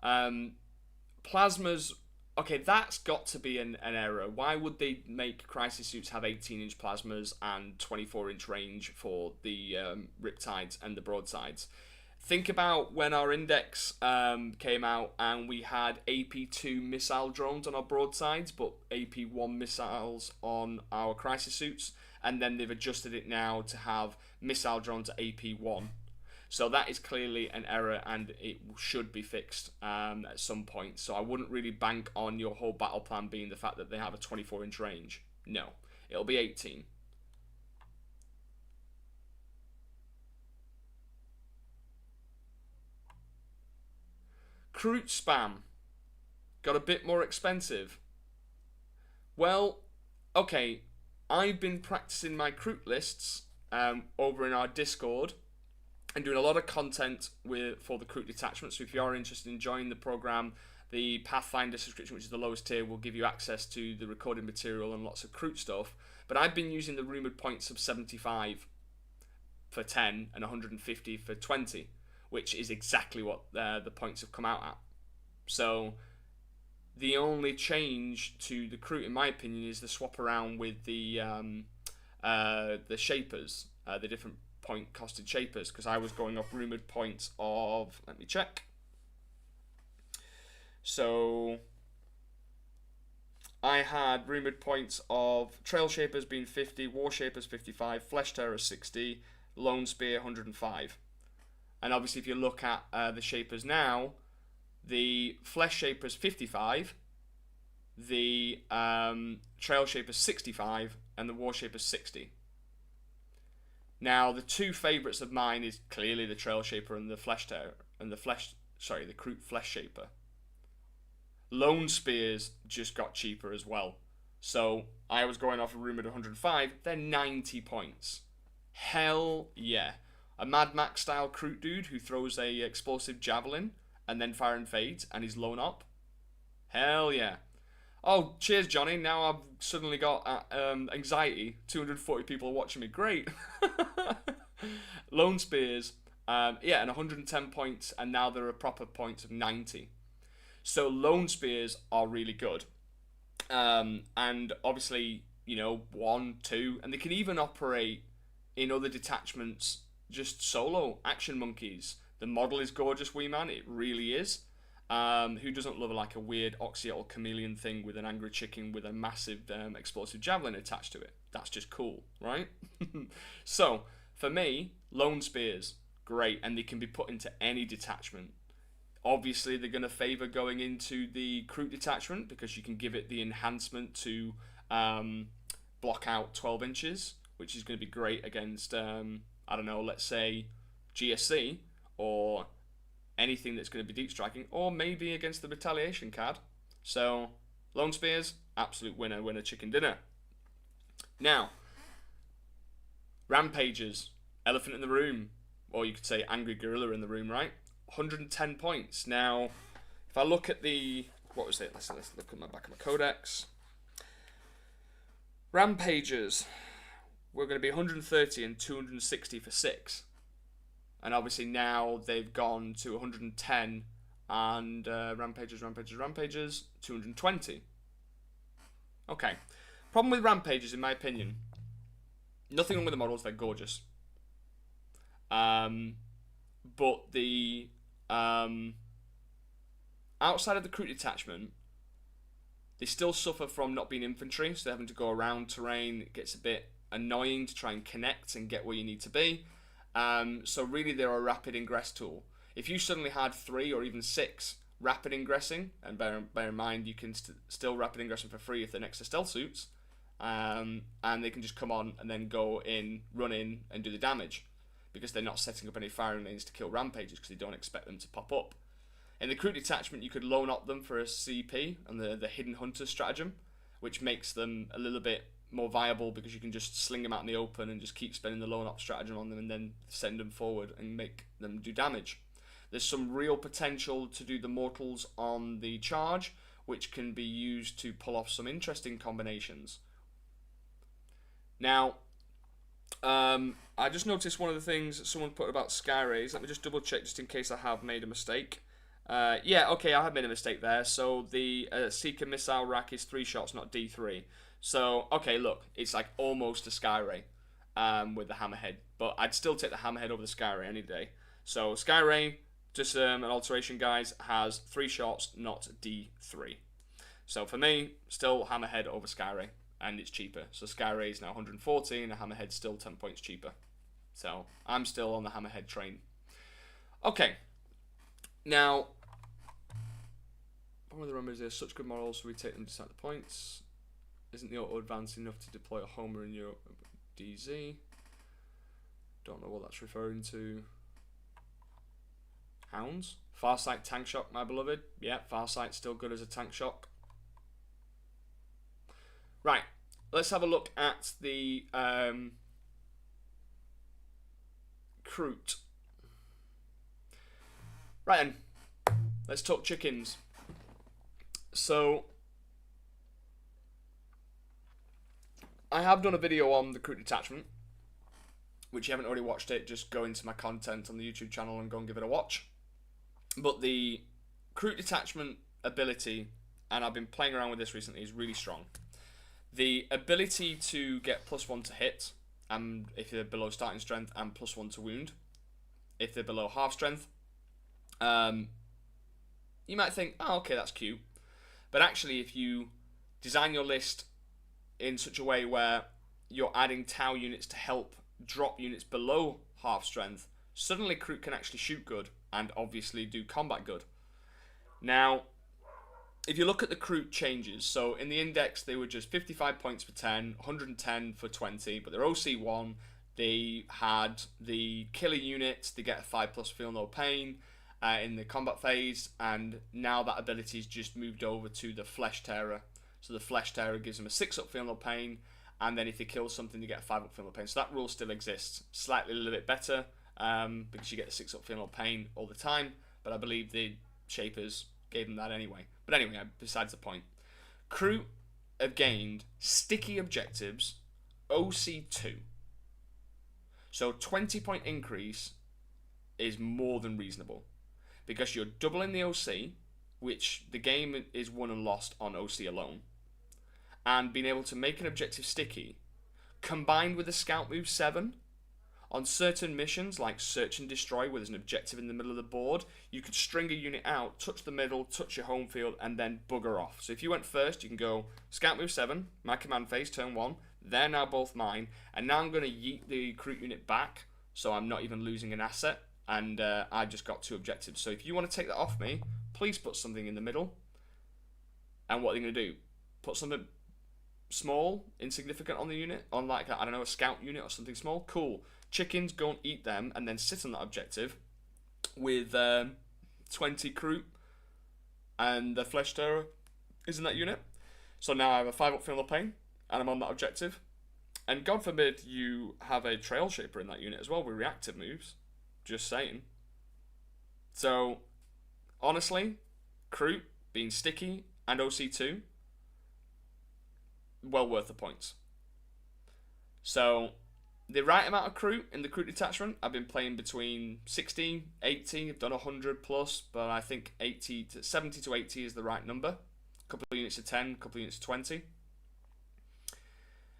Plasmas, okay, that's got to be an error. Why would they make Crisis Suits have 18-inch plasmas and 24-inch range for the Riptides and the Broadsides? Think about when our index came out and we had AP2 missile drones on our broadsides, but AP1 missiles on our crisis suits, and then they've adjusted it now to have missile drones at AP1. So that is clearly an error, and it should be fixed at some point. So I wouldn't really bank on your whole battle plan being the fact that they have a 24-inch range. No, it'll be 18. Recruit spam got a bit more expensive. Well, okay, I've been practicing my recruit lists over in our Discord and doing a lot of content for the recruit detachment. So if you are interested in joining the program, the Pathfinder subscription, which is the lowest tier, will give you access to the recorded material and lots of recruit stuff. But I've been using the rumoured points of 75 for 10 and 150 for 20, which is exactly what the points have come out at. So the only change to the recruit, in my opinion, is the swap around with the shapers, the different point costed shapers, because I was going off rumoured points of, let me check. So I had rumoured points of Trail Shapers being 50, War Shapers 55, Flesh Terror 60, Lone Spear 105. And obviously if you look at the Shapers now, the Flesh Shapers 55, the Trail Shapers 65, and the War Shapers 60. Now the two favourites of mine is clearly the Trail Shaper and the Flesh Terror, and the Recruit Flesh Shaper. Lone Spears just got cheaper as well. So I was going off a rumoured 105, they're 90 points. Hell yeah. A Mad Max style recruit dude who throws a explosive javelin and then fire and fades and he's blown up. Hell yeah. Oh, cheers Johnny, now I've suddenly got anxiety. 240 people are watching me, great. Lone Spears, yeah, and 110 points, and now there are proper points of 90. So Lone Spears are really good. And obviously, you know, 1, 2, and they can even operate in other detachments just solo. Action Monkeys. The model is gorgeous, wee man, it really is. Who doesn't love like a weird oxyotl chameleon thing with an angry chicken with a massive explosive javelin attached to it? That's just cool, right? So, for me, Lone Spears, great, and they can be put into any detachment. Obviously, they're going to favour going into the recruit detachment because you can give it the enhancement to block out 12 inches, which is going to be great against, I don't know, let's say GSC or anything that's going to be deep striking, or maybe against the retaliation card. So, Lone Spears, absolute winner, winner chicken dinner. Now, Rampagers, elephant in the room, or you could say angry gorilla in the room, right? 110 points. Now, if I look at the, what was it? Let's look at my back of my codex. Rampagers, we're going to be 130 and 260 for 6. And obviously now they've gone to 110 and Rampagers, 220. Okay. Problem with Rampagers, in my opinion, nothing wrong with the models, they're gorgeous. But the outside of the recruit detachment, they still suffer from not being infantry, so they're having to go around terrain. It gets a bit annoying to try and connect and get where you need to be. So really they're a rapid ingress tool. If you suddenly had 3 or even 6 rapid ingressing, and bear in mind you can still rapid ingress them for free if they're next to stealth suits, and they can just come on and then go in, run in and do the damage, because they're not setting up any firing lanes to kill Rampagers because they don't expect them to pop up. In the recruit detachment you could loan up them for a CP and the hidden hunter stratagem, which makes them a little bit more viable because you can just sling them out in the open and just keep spending the loan up stratagem on them and then send them forward and make them do damage. There's some real potential to do the mortals on the charge, which can be used to pull off some interesting combinations. Now, I just noticed one of the things that someone put about Skyrays. Let me just double check just in case I have made a mistake. Yeah, okay, I have made a mistake there. So the Seeker missile rack is 3 shots, not D3. So, okay, look, it's like almost a Skyray with the Hammerhead. But I'd still take the Hammerhead over the Skyray any day. So Skyray, just an alteration, guys, has 3 shots, not D3. So for me, still Hammerhead over Skyray, and it's cheaper. So Skyray is now 140, and the Hammerhead's still 10 points cheaper. So I'm still on the Hammerhead train. Okay. Now, one of the remembers is such good morals, so we take them to decide the points. Isn't the auto advance enough to deploy a homer in your DZ? Don't know what that's referring to. Hounds? Farsight tank shock, my beloved. Yeah, Farsight's still good as a tank shock. Right, let's have a look at the Crute. Right then, let's talk chickens. So, I have done a video on the Crute detachment, which you haven't already watched it, just go into my content on the YouTube channel and go and give it a watch. But the Crute detachment ability, and I've been playing around with this recently, is really strong. The ability to get +1 to hit, and if they're below starting strength, and +1 to wound, if they're below half strength. You might think, oh, okay, that's cute. But actually, if you design your list in such a way where you're adding Tau units to help drop units below half strength, suddenly Crute can actually shoot good and obviously do combat good. Now, if you look at the Crute changes, so in the index they were just 55 points for 10, 110 for 20, but they're OC1, they had the killer unit, they get a 5+ feel no pain in the combat phase, and now that ability's just moved over to the Flesh Tearer. So the Flesh Tearer gives them a 6+ feel no pain, and then if they kill something they get a 5+ feel no pain. So that rule still exists, slightly a little bit better, because you get the 6+ feel no pain all the time, but I believe the Shapers gave them that anyway. But anyway, besides the point. Crute have gained sticky objectives, OC2. So 20-point increase is more than reasonable, because you're doubling the OC, which the game is won and lost on OC alone, and being able to make an objective sticky, combined with the Scout Move 7, on certain missions, like Search and Destroy, where there's an objective in the middle of the board, you could string a unit out, touch the middle, touch your home field, and then bugger off. So if you went first, you can go Scout Move 7, my command phase, turn 1, they're now both mine, and now I'm going to yeet the Crute unit back, so I'm not even losing an asset, and I just got 2 objectives. So if you want to take that off me, please put something in the middle. And what are they going to do? Put something small, insignificant on the unit, on like, I don't know, a scout unit or something small? Cool. Chickens, go and eat them, and then sit on that objective with 20 Crute, and the Flesh Tearer is in that unit. So now I have a 5+ feel no pain, and I'm on that objective. And God forbid you have a Trail Shaper in that unit as well with reactive moves. Just saying. So, honestly, Crute being sticky and OC2, well worth the points. So, the right amount of Crute in the Crute detachment, I've been playing between 60, 80, I've done 100 plus, but I think 70 to 80 is the right number. A couple of units of 10, a couple of units of 20.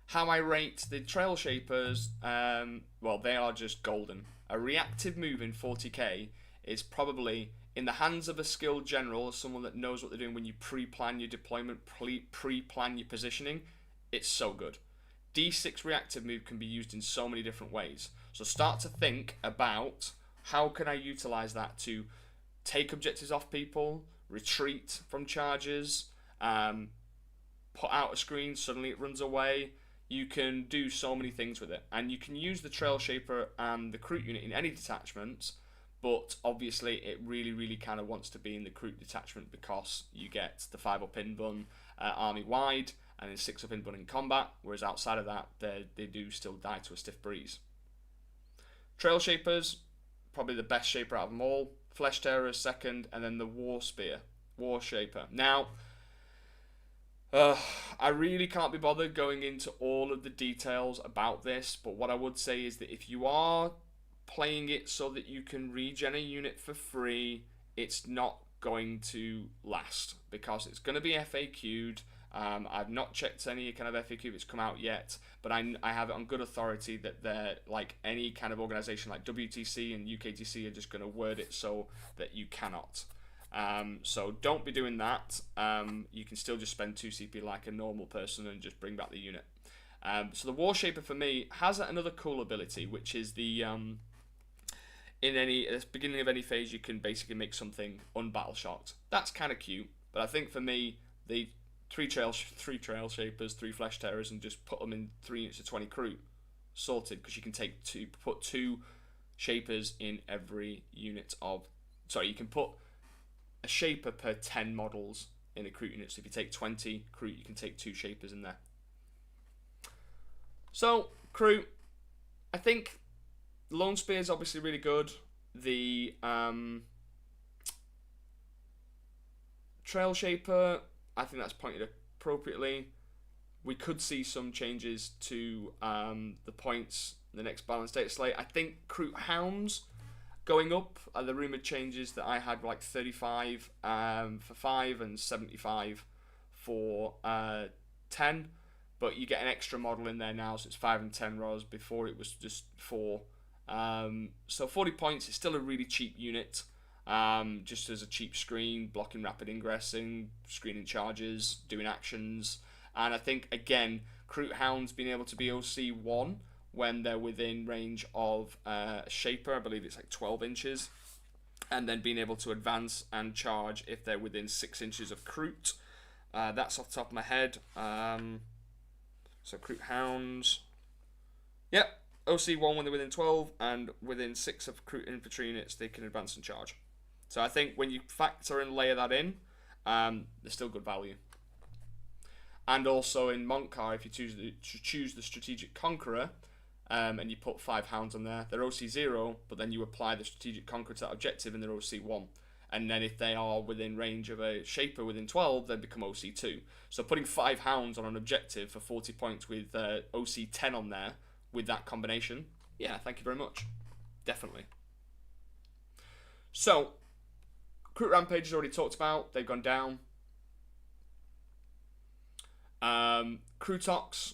How I rate the Trail Shapers, well, they are just golden. A reactive move in 40k is probably, in the hands of a skilled general, someone that knows what they're doing when you pre-plan your deployment, pre-plan your positioning, it's so good. D6 reactive move can be used in so many different ways. So start to think about how can I utilize that to take objectives off people, retreat from charges, put out a screen, suddenly it runs away. You can do so many things with it. And you can use the Trail Shaper and the Crute unit in any detachment, but obviously it really, really kind of wants to be in the Crute detachment because you get the 5+ in bun army-wide, and then 6+ in bun in combat, whereas outside of that, they do still die to a stiff breeze. Trail Shapers, probably the best Shaper out of them all. Flesh Tearer is second, and then the War Shaper. Now, I really can't be bothered going into all of the details about this, but what I would say is that if you are playing it so that you can regen a unit for free, it's not going to last, because it's going to be FAQ'd. I've not checked any kind of FAQ that's come out yet, but I have it on good authority that they're like any kind of organization like WTC and UKTC are just going to word it so that you cannot. So don't be doing that. You can still just spend 2 CP like a normal person and just bring back the unit. So the War Shaper for me has another cool ability, which is the at the beginning of any phase you can basically make something unbattle shocked. That's kind of cute, but I think for me the three trail shapers, 3 flesh terrors, and just put them in 3 units of 20 crew, sorted, because you can put 2 shapers in every unit of. Sorry, you can put a shaper per 10 models in a crew unit. So if you take 20 crew, you can take 2 shapers in there. So crew, I think Lone Spear is obviously really good. The Trail Shaper, I think that's pointed appropriately. We could see some changes to the points in the next balance data slate. I think Crew Hounds going up are the rumoured changes that I had, like 35 for 5 and 75 for 10. But you get an extra model in there now, so it's 5 and 10 ROS. Before it was just 4. So 40 points is still a really cheap unit. Just as a cheap screen, blocking rapid ingressing, screening charges, doing actions. And I think, again, Crew Hounds being able to be OC1 when they're within range of Shaper, I believe it's like 12 inches. And then being able to advance and charge if they're within 6 inches of Crute. That's off the top of my head. So Crew Hounds. Yep, OC1 when they're within 12, and within 6 of Crute infantry units, they can advance and charge. So I think when you factor and layer that in, there's still good value. And also in mont'ka, if you choose the Strategic Conqueror, and you put 5 Hounds on there, they're OC0, but then you apply the Strategic Conqueror to that objective and they're OC1. And then if they are within range of a Shaper within 12, they become OC2. So putting 5 Hounds on an objective for 40 points with OC10 on there, with that combination, yeah, thank you very much. Definitely. So, Crew Rampage is already talked about. They've gone down. Crew Tox,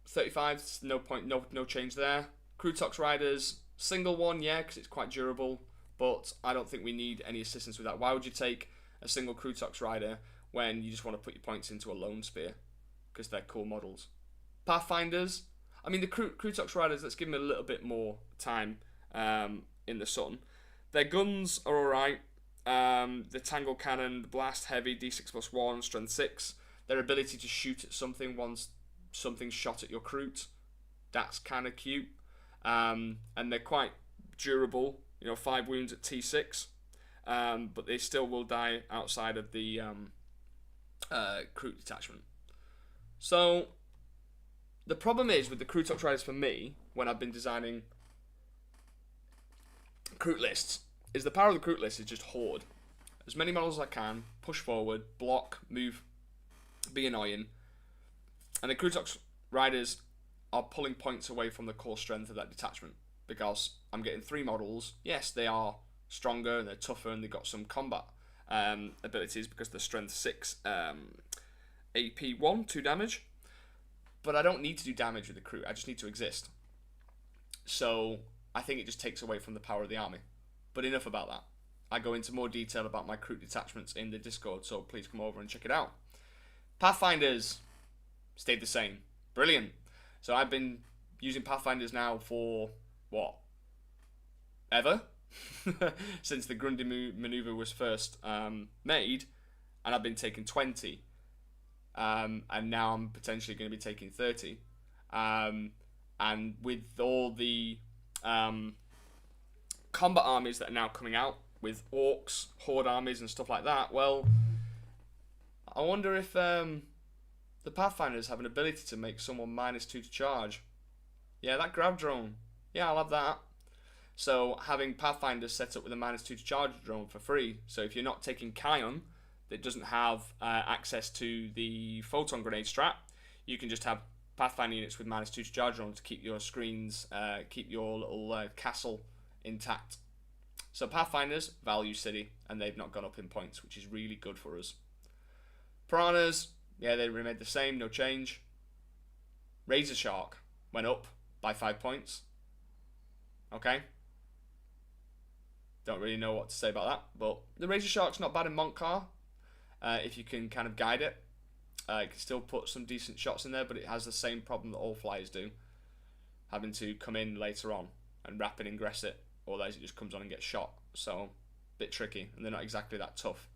35, no point, no change there. Crew Tox Riders, single one, yeah, because it's quite durable. But I don't think we need any assistance with that. Why would you take a single Crew Tox Rider when you just want to put your points into a Lone Spear? Because they're cool models. Pathfinders, I mean, the Crew Tox Riders, let's give them a little bit more time in the sun. Their guns are alright. The Tangle Cannon, the Blast Heavy, D6+1, Strength 6. Their ability to shoot at something once something's shot at your Crute, that's kind of cute. And they're quite durable. 5 wounds at T6, but they still will die outside of the Crute detachment. So, the problem is with the Crew Tox Riders for me, when I've been designing Crute lists, is the power of the Crute list is just hoard. As many models as I can, push forward, block, move, be annoying. And the Crew Tox Riders are pulling points away from the core strength of that detachment. Because I'm getting 3 models. Yes, they are stronger and they're tougher and they've got some combat abilities because they're strength 6 AP 1, 2 damage. But I don't need to do damage with the crew. I just need to exist. So I think it just takes away from the power of the army. But enough about that. I go into more detail about my crew detachments in the Discord, so please come over and check it out. Pathfinders stayed the same. Brilliant. So I've been using Pathfinders now for... what? Ever? Since the Grundy maneuver was first made, and I've been taking 20, and now I'm potentially going to be taking 30. And with all the combat armies that are now coming out, with orcs, horde armies and stuff like that, well, I wonder if the Pathfinders have an ability to make someone -2 to charge. Yeah, that grab drone. Yeah, I'll have that. So having Pathfinders set up with a -2 to charge drone for free. So if you're not taking Kion, that doesn't have access to the photon grenade strat, you can just have Pathfinder units with -2 to charge drone to keep your screens, keep your little castle intact. So Pathfinders, value city, and they've not gone up in points, which is really good for us. Piranhas, Yeah, they remained the same, no change. Razor Shark went up by 5 points. Okay. Don't really know what to say about that, but the Razor Shark's not bad in mont'ka. If you can kind of guide it. It can still put some decent shots in there, but it has the same problem that all flyers do. Having to come in later on and rapid ingress it, otherwise it just comes on and gets shot. So, a bit tricky, and they're not exactly that tough.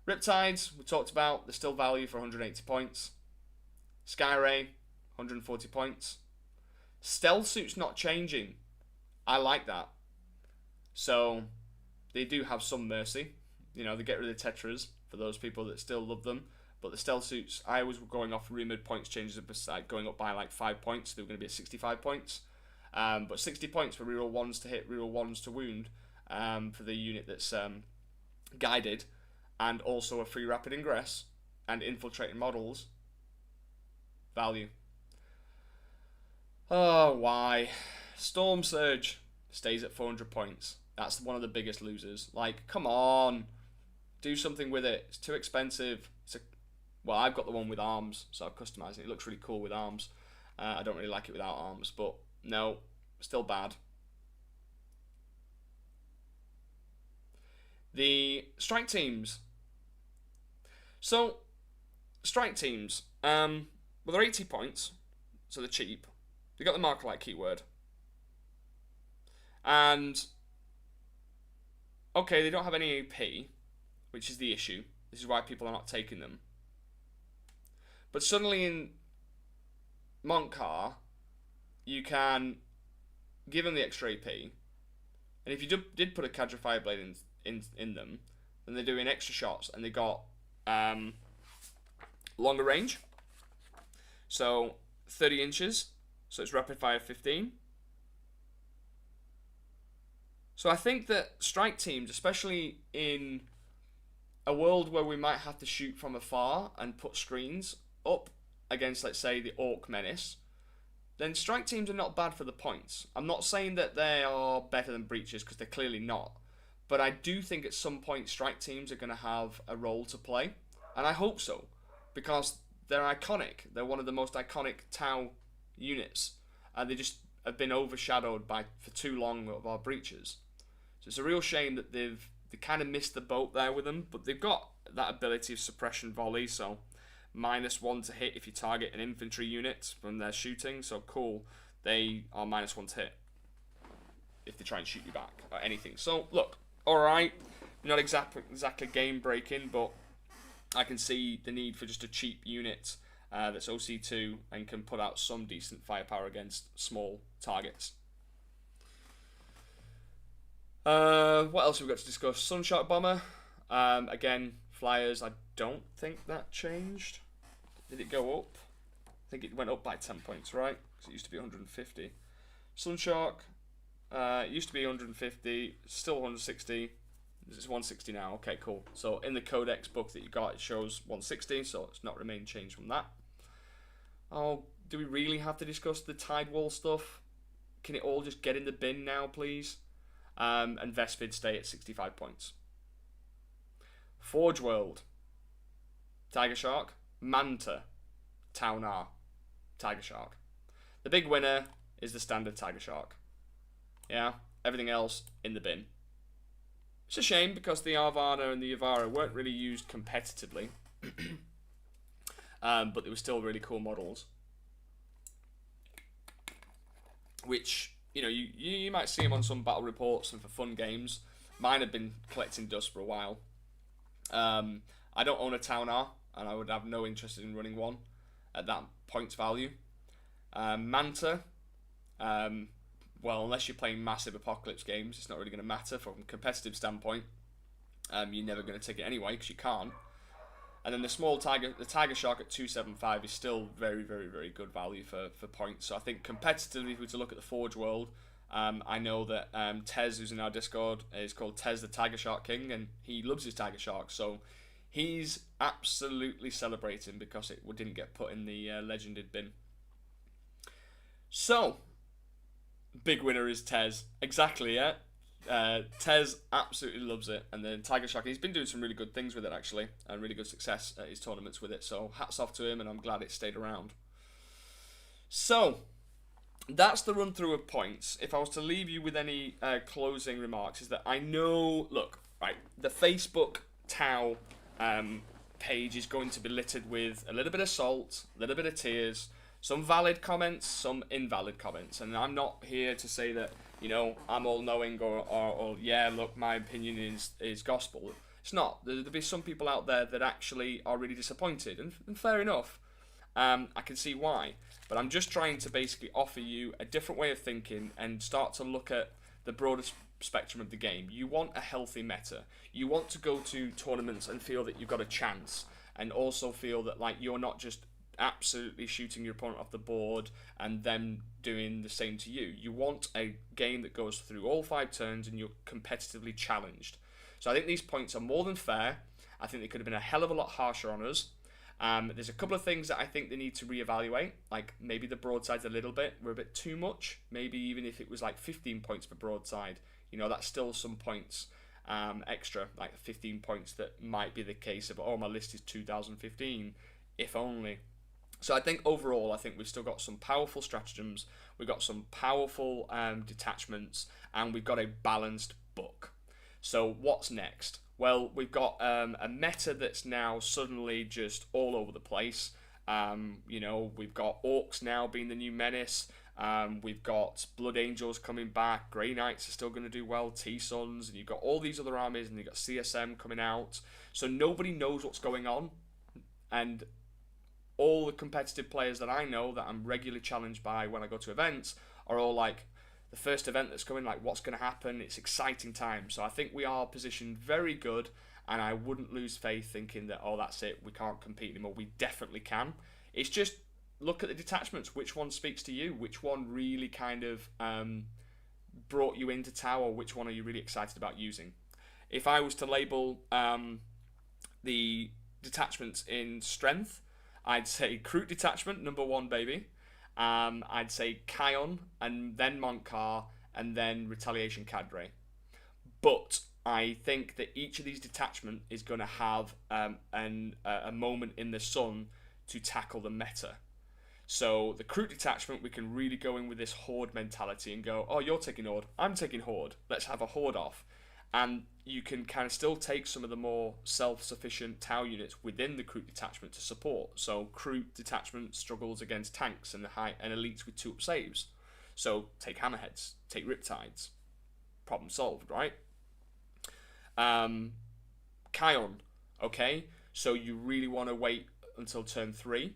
Riptides, we talked about, they're still value for 180 points. Skyray, 140 points. Stealth Suit's not changing. I like that. So, they do have some mercy. You know, they get rid of the Tetras for those people that still love them. But the Stealth Suits, I was going off rumoured points changes, going up by like 5 points. They were going to be at 65 points. But 60 points for reroll 1s to hit, reroll 1s to wound for the unit that's guided. And also a free rapid ingress and infiltrating models. Value. Oh, why? Storm Surge stays at 400 points. That's one of the biggest losers. Like, come on. Do something with it. It's too expensive. Well, I've got the one with arms, so I've customized it. It looks really cool with arms. I don't really like it without arms, but no, still bad. The strike teams. So, strike teams. Well, they're 80 points, so they're cheap. They got the marker like keyword. And, okay, they don't have any AP, which is the issue. This is why people are not taking them. But suddenly in mont'ka, you can give them the extra AP, and if you did put a Cadre Fireblade in them, then they're doing extra shots, and they got longer range, so 30 inches, so it's rapid fire 15. So I think that strike teams, especially in a world where we might have to shoot from afar and put screens up against, let's say, the Orc Menace, then strike teams are not bad for the points. I'm not saying that they are better than breaches, because they're clearly not. But I do think at some point strike teams are going to have a role to play. And I hope so, because they're iconic. They're one of the most iconic Tau units. And they just have been overshadowed for too long of our breaches. So it's a real shame that they kind of missed the boat there with them. But they've got that ability of suppression volley, so -1 to hit if you target an infantry unit when they're shooting. So cool, they are -1 to hit if they try and shoot you back or anything. So look, alright, not exactly game breaking, but I can see the need for just a cheap unit that's OC2 and can put out some decent firepower against small targets. What else have we got to discuss? Sunshark Bomber. Again, flyers, I don't think that changed. Did it go up? I think it went up by 10 points, right? Because it used to be 150. Sunshark, it used to be 150, still 160. It's 160 now. Okay, cool. So in the Codex book that you got, it shows 160, so it's not remained changed from that. Oh, do we really have to discuss the Tide Wall stuff? Can it all just get in the bin now, please? And Vespid stay at 65 points. Forge World, Tiger Shark, Manta, Taunar, Tiger Shark. The big winner is the standard Tiger Shark. Yeah, everything else in the bin. It's a shame because the Arvana and the Yavara weren't really used competitively. But they were still really cool models. Which, you know, you might see them on some battle reports and for fun games. Mine have been collecting dust for a while. I don't own a Taunar, and I would have no interest in running one at that points value. Manta, well, unless you're playing massive apocalypse games, it's not really going to matter from a competitive standpoint. You're never going to take it anyway because you can't. And then the small tiger, the Tiger Shark at 275 is still very, very, very good value for points. So I think competitively, if we were to look at the Forge World, I know that Tez, who's in our Discord, is called Tez the Tiger Shark King, and he loves his Tiger Shark. So he's absolutely celebrating because it didn't get put in the legended bin. So, big winner is Tez. Exactly, yeah. Tez absolutely loves it, and then Tiger Shark, he's been doing some really good things with it actually, and really good success at his tournaments with it. So hats off to him, and I'm glad it stayed around. So that's the run through of points. If I was to leave you with any closing remarks, is that I know, look, right, the Facebook Tau page is going to be littered with a little bit of salt, a little bit of tears, some valid comments, some invalid comments, and I'm not here to say that, you know, I'm all knowing or yeah, look, my opinion is gospel. It's not. There'll be some people out there that actually are really disappointed, and fair enough. I can see why, but I'm just trying to basically offer you a different way of thinking and start to look at the broader spectrum of the game. You want a healthy meta. You want to go to tournaments and feel that you've got a chance, and also feel that like you're not just absolutely shooting your opponent off the board and them doing the same to you. You want a game that goes through all 5 turns and you're competitively challenged. So I think these points are more than fair. I think they could have been a hell of a lot harsher on us. There's a couple of things that I think they need to reevaluate, like maybe the broadsides a little bit were a bit too much. Maybe even if it was like 15 points per broadside, you know, that's still some points extra, like 15 points that might be the case of, oh, my list is 2015, if only. So I think overall, I think we've still got some powerful stratagems, we've got some powerful detachments, and we've got a balanced book. So what's next? Well, we've got a meta that's now suddenly just all over the place. You know, we've got Orcs now being the new menace. We've got Blood Angels coming back. Grey Knights are still going to do well. T-Sons, and you've got all these other armies, and you've got CSM coming out. So nobody knows what's going on, and all the competitive players that I know that I'm regularly challenged by when I go to events are all like, the first event that's coming, like, what's going to happen? It's exciting time. So I think we are positioned very good, and I wouldn't lose faith thinking that, oh, that's it, we can't compete anymore. We definitely can. It's just look at the detachments. Which one speaks to you? Which one really kind of brought you into Tower? Which one are you really excited about using? If I was to label the detachments in strength, I'd say Crew Detachment, number 1, baby. I'd say Kion, and then mont'ka, and then Retaliation Cadre. But I think that each of these detachment is going to have a moment in the sun to tackle the meta. So the Crew Detachment, we can really go in with this Horde mentality and go, oh, you're taking Horde, I'm taking Horde, let's have a Horde off. And you can kind of still take some of the more self-sufficient Tau units within the Crew Detachment to support. So Crew Detachment struggles against tanks and elites with 2-up saves. So take Hammerheads, take Riptides. Problem solved, right? Kion, okay? So you really want to wait until turn 3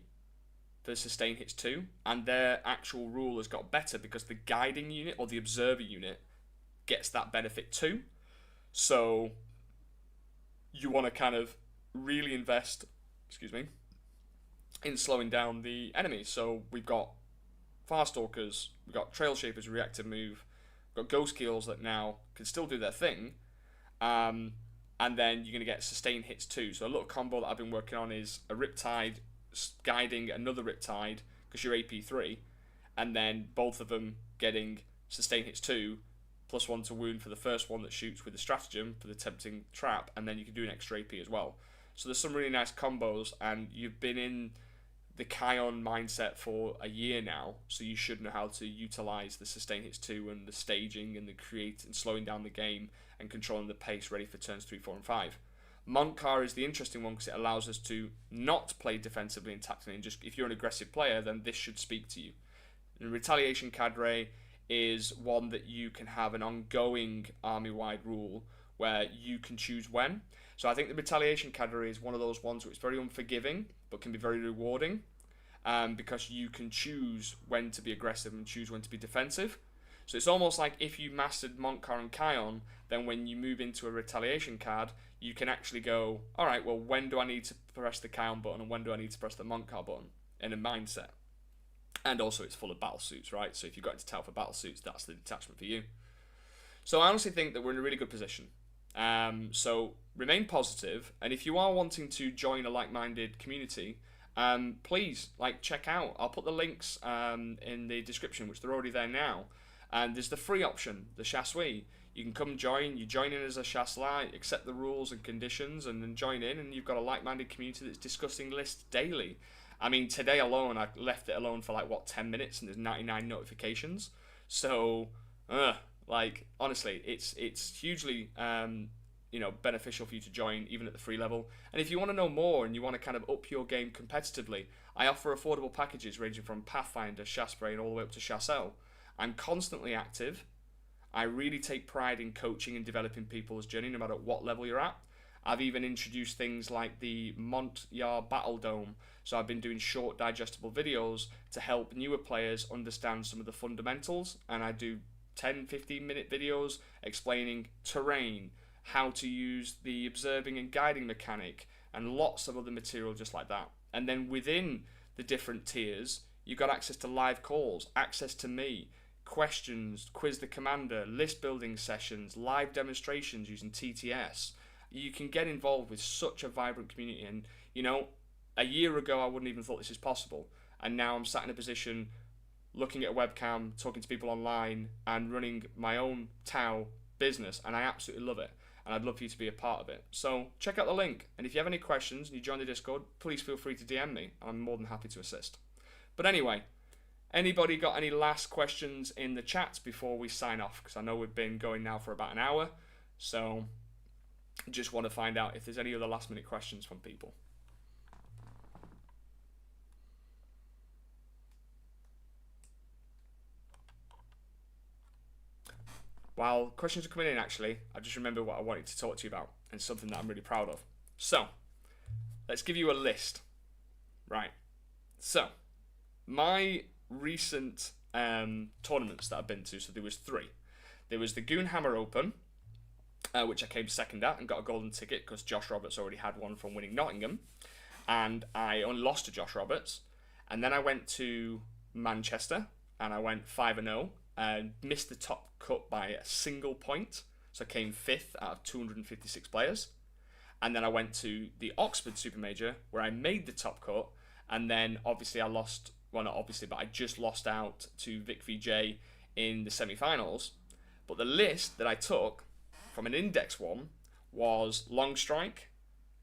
for sustain hits 2. And their actual rule has got better because the guiding unit or the observer unit gets that benefit too. So you want to kind of really invest, in slowing down the enemy. So we've got Farstalkers, we've got Trail Shapers, reactive move, we've got Ghost Keels that now can still do their thing, and then you're going to get sustain hits too. So a little combo that I've been working on is a Riptide guiding another Riptide because you're AP3, and then both of them getting sustain hits too, +1 to wound for the first one that shoots with the stratagem for the tempting trap, and then you can do an extra AP as well. So there's some really nice combos, and you've been in the Kion mindset for a year now, so you should know how to utilize the sustain hits 2 and the staging and the create and slowing down the game and controlling the pace ready for turns 3, 4, and 5. mont'ka is the interesting one because it allows us to not play defensively and tactically, and just if you're an aggressive player, then this should speak to you. And Retaliation Cadre is one that you can have an ongoing army-wide rule where you can choose when. So I think the Retaliation Cadre is one of those ones which is very unforgiving but can be very rewarding, because you can choose when to be aggressive and choose when to be defensive. So it's almost like if you mastered mont'ka and Kion, then when you move into a Retaliation card, you can actually go, alright, well, when do I need to press the Kion button and when do I need to press the mont'ka button in a mindset? And also it's full of battle suits, right? So if you've got into Tau for battle suits, that's the detachment for you. So I honestly think that we're in a really good position. So remain positive, and if you are wanting to join a like-minded community, please check out. I'll put the links in the description, which they're already there now. And there's the free option, the Chasui. You can come join. You join in as a Shasla, accept the rules and conditions, and then join in, and you've got a like-minded community that's discussing lists daily. I mean, today alone, I left it alone for 10 minutes, and there's 99 notifications. So, honestly, it's hugely beneficial for you to join, even at the free level. And if you want to know more and you want to kind of up your game competitively, I offer affordable packages ranging from Pathfinder, Shasspray, and all the way up to Chassel. I'm constantly active. I really take pride in coaching and developing people's journey, no matter what level you're at. I've even introduced things like the mont'ka Battle Dome. So I've been doing short, digestible videos to help newer players understand some of the fundamentals. And I do 10, 15-minute videos explaining terrain, how to use the observing and guiding mechanic, and lots of other material just like that. And then within the different tiers, you've got access to live calls, access to me, questions, quiz the commander, list building sessions, live demonstrations using TTS. You can get involved with such a vibrant community. And, a year ago, I wouldn't even thought this is possible. And now I'm sat in a position looking at a webcam, talking to people online, and running my own Tau business. And I absolutely love it. And I'd love for you to be a part of it. So check out the link. And if you have any questions and you join the Discord, please feel free to DM me. I'm more than happy to assist. But anyway, anybody got any last questions in the chat before we sign off? Because I know we've been going now for about an hour. So just want to find out if there's any other last minute questions from people. While questions are coming in, actually, I just remembered what I wanted to talk to you about, and something that I'm really proud of. So, let's give you a list. Right. So, my recent tournaments that I've been to, so there was 3. There was the Goonhammer Open, which I came second at and got a golden ticket because Josh Roberts already had one from winning Nottingham. And I only lost to Josh Roberts. And then I went to Manchester, and I went 5-0. Missed the top cut by a single point, so I came 5th out of 256 players. And then I went to the Oxford Super Major, where I made the top cut, and then obviously I lost, well not obviously, but I just lost out to Vic VJ in the semi-finals. But the list that I took from an Index 1 was Long Strike,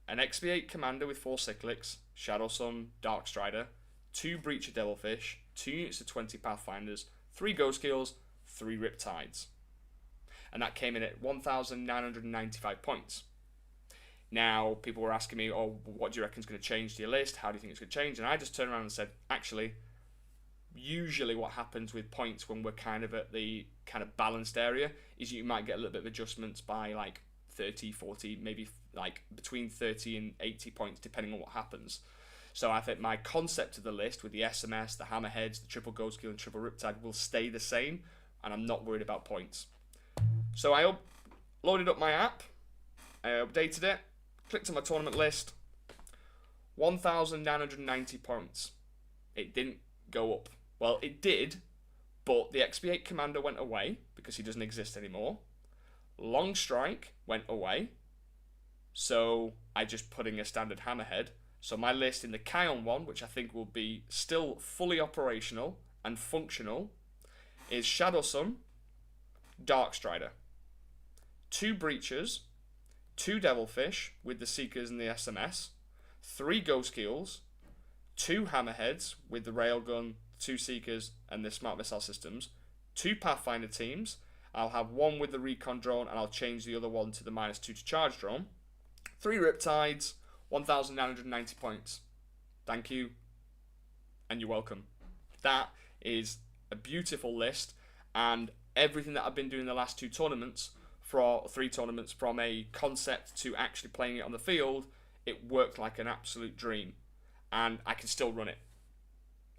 an XP8 Commander with 4 Cyclics, Shadow Sun, Dark Strider, 2 Breacher Devilfish, 2 units of 20 Pathfinders, 3 Ghost Kills, 3 Riptides. And that came in at 1,995 points. Now, people were asking me, what do you reckon is going to change to your list? How do you think it's going to change? And I just turned around and said, actually, usually what happens with points when we're kind of at the kind of balanced area is you might get a little bit of adjustments by 30, 40, maybe between 30 and 80 points, depending on what happens. So I think my concept of the list with the SMS, the Hammerheads, the triple Ghost Kill and triple Riptide will stay the same, and I'm not worried about points. So I loaded up my app, I updated it, clicked on my tournament list, 1,990 points. It didn't go up. Well, it did, but the XP8 Commander went away because he doesn't exist anymore. Long Strike went away, so I just put in a standard Hammerhead. So my list in the Kion one, which I think will be still fully operational and functional, is Shadow Sun, Dark Strider, 2 Breachers, 2 Devilfish with the Seekers and the SMS, 3 Ghost Kills, 2 Hammerheads with the Railgun, 2 Seekers and the Smart Missile Systems, 2 Pathfinder teams. I'll have 1 with the Recon Drone and I'll change the other one to the -2 to Charge Drone, 3 Riptides, 1,990 points. Thank you, and you're welcome. That is a beautiful list, and everything that I've been doing the last 2 tournaments, for 3 tournaments, from a concept to actually playing it on the field, it worked like an absolute dream, and I can still run it.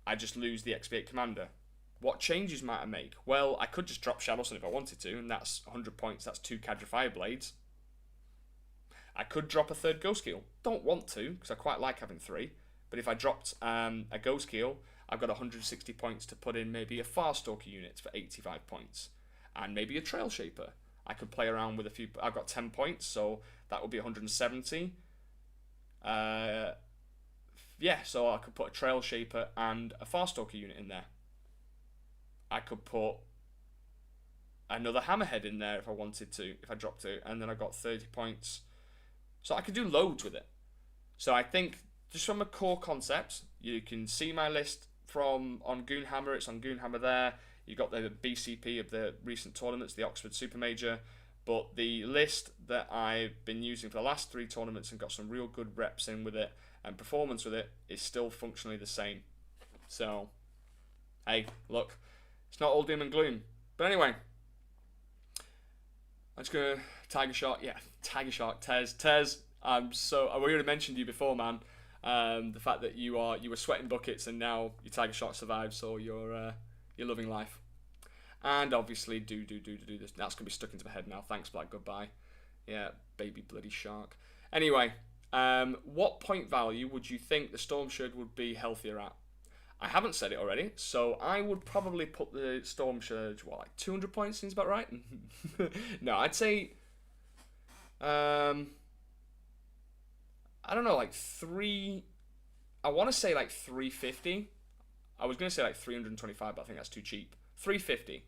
I just lose the XP8 Commander. What changes might I make? Well, I could just drop Shadow Sun if I wanted to, and that's 100 points, that's 2 Cadre Fireblades. I could drop a 3rd Ghost Kill. Don't want to, because I quite like having 3. But if I dropped a Ghost Kill, I've got 160 points to put in maybe a Farstalker unit for 85 points. And maybe a Trail Shaper. I could play around with a few. I've got 10 points, so that would be 170. Yeah, so I could put a Trail Shaper and a Farstalker unit in there. I could put another hammerhead in there if I wanted to, if I dropped it, and then I got 30 points. So I could do loads with it. So I think just from a core concept, you can see my list from on Goonhammer. It's on Goonhammer there. You got the BCP of the recent tournaments, the Oxford Super Major. But the list that I've been using for the last 3 tournaments and got some real good reps in with it and performance with it is still functionally the same. So, hey, look, it's not all doom and gloom. But anyway, I'm just going to Tiger Shark. Yeah, Tiger Shark, Tez. I already mentioned you before, man. The fact that you were sweating buckets and now your Tiger Shark survived, so you're loving life. And obviously, do this. That's going to be stuck into my head now. Thanks, Black. Goodbye. Yeah, baby bloody shark. Anyway, what point value would you think the Storm Surge would be healthier at? I haven't said it already, so I would probably put the Storm Surge, like 200 points seems about right? No, I'd say, I don't know, like I want to say like 350. I was going to say like 325, but I think that's too cheap. 350.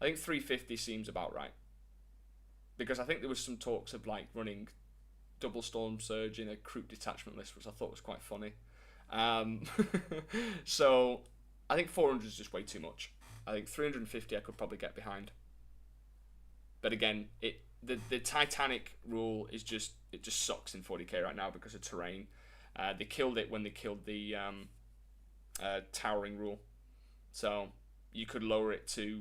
I think 350 seems about right. Because I think there was some talks of like running double Storm Surge in a Croup detachment list, which I thought was quite funny. So I think 400 is just way too much. I think 350 I could probably get behind. But again, the Titanic rule is just sucks in 40k right now because of terrain. They killed it when they killed the towering rule. So you could lower it to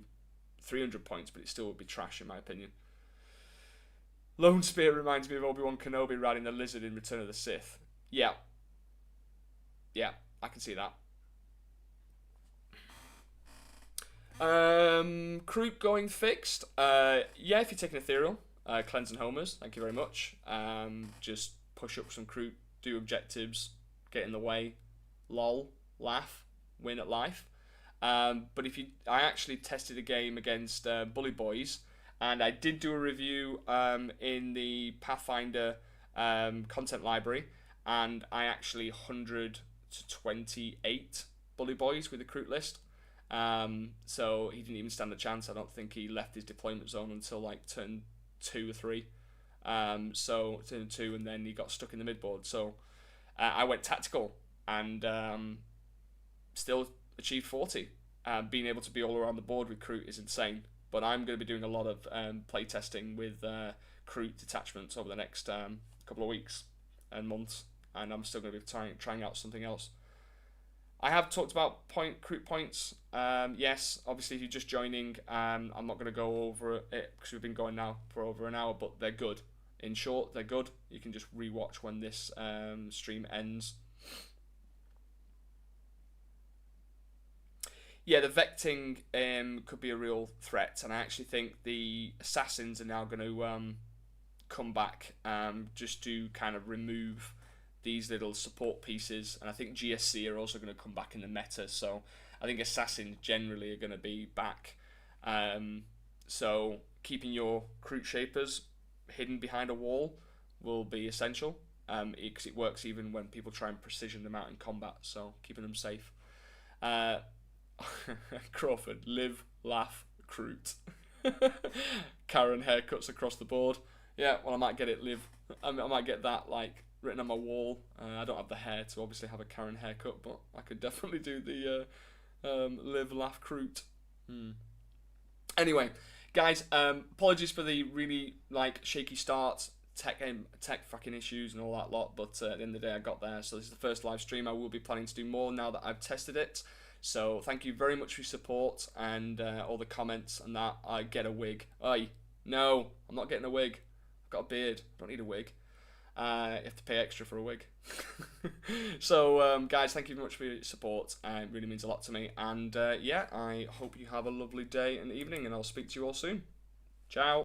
300 points, but it still would be trash in my opinion. Lone Spear reminds me of Obi-Wan Kenobi riding the lizard in Return of the Sith. Yeah, I can see that. Croup going fixed. Yeah, if you're taking Ethereal, Cleanse and Homers, thank you very much. Just push up some Croup, do objectives, get in the way, lol, laugh, win at life. But I actually tested a game against Bully Boys, and I did do a review in the Pathfinder content library, and I actually 100 to 28 Bully Boys with the Croup list. So he didn't even stand a chance. I don't think he left his deployment zone until like turn 2 or 3. So turn 2, and then he got stuck in the midboard. So I went tactical and still achieved 40. Being able to be all around the board with Croup is insane. But I'm going to be doing a lot of play testing with Croup detachments over the next couple of weeks and months, and I'm still going to be trying out something else. I have talked about Croup points. Yes, obviously if you're just joining, I'm not going to go over it because we've been going now for over an hour, but they're good. In short, they're good. You can just rewatch when this stream ends. Yeah, the Vecting could be a real threat, and I actually think the Assassins are now going to come back just to kind of remove these little support pieces, and I think GSC are also going to come back in the meta, so I think Assassins generally are going to be back. So keeping your Croup Shapers hidden behind a wall will be essential, because it works even when people try and precision them out in combat, so keeping them safe. Crawford, live, laugh, Croup. Karen haircuts across the board. Yeah, well I might get it live. I might get that like written on my wall. I don't have the hair to obviously have a Karen haircut, but I could definitely do the live, laugh, Croup. Anyway, guys, apologies for the really like shaky start, tech fucking issues and all that lot, but at the end of the day I got there. So this is the first live stream. I will be planning to do more now that I've tested it. So thank you very much for your support and all the comments and that. I get a wig. No, I'm not getting a wig. I've got a beard. Don't need a wig. You have to pay extra for a wig. So guys, thank you very much for your support. It really means a lot to me. And yeah, I hope you have a lovely day and evening, and I'll speak to you all soon. Ciao.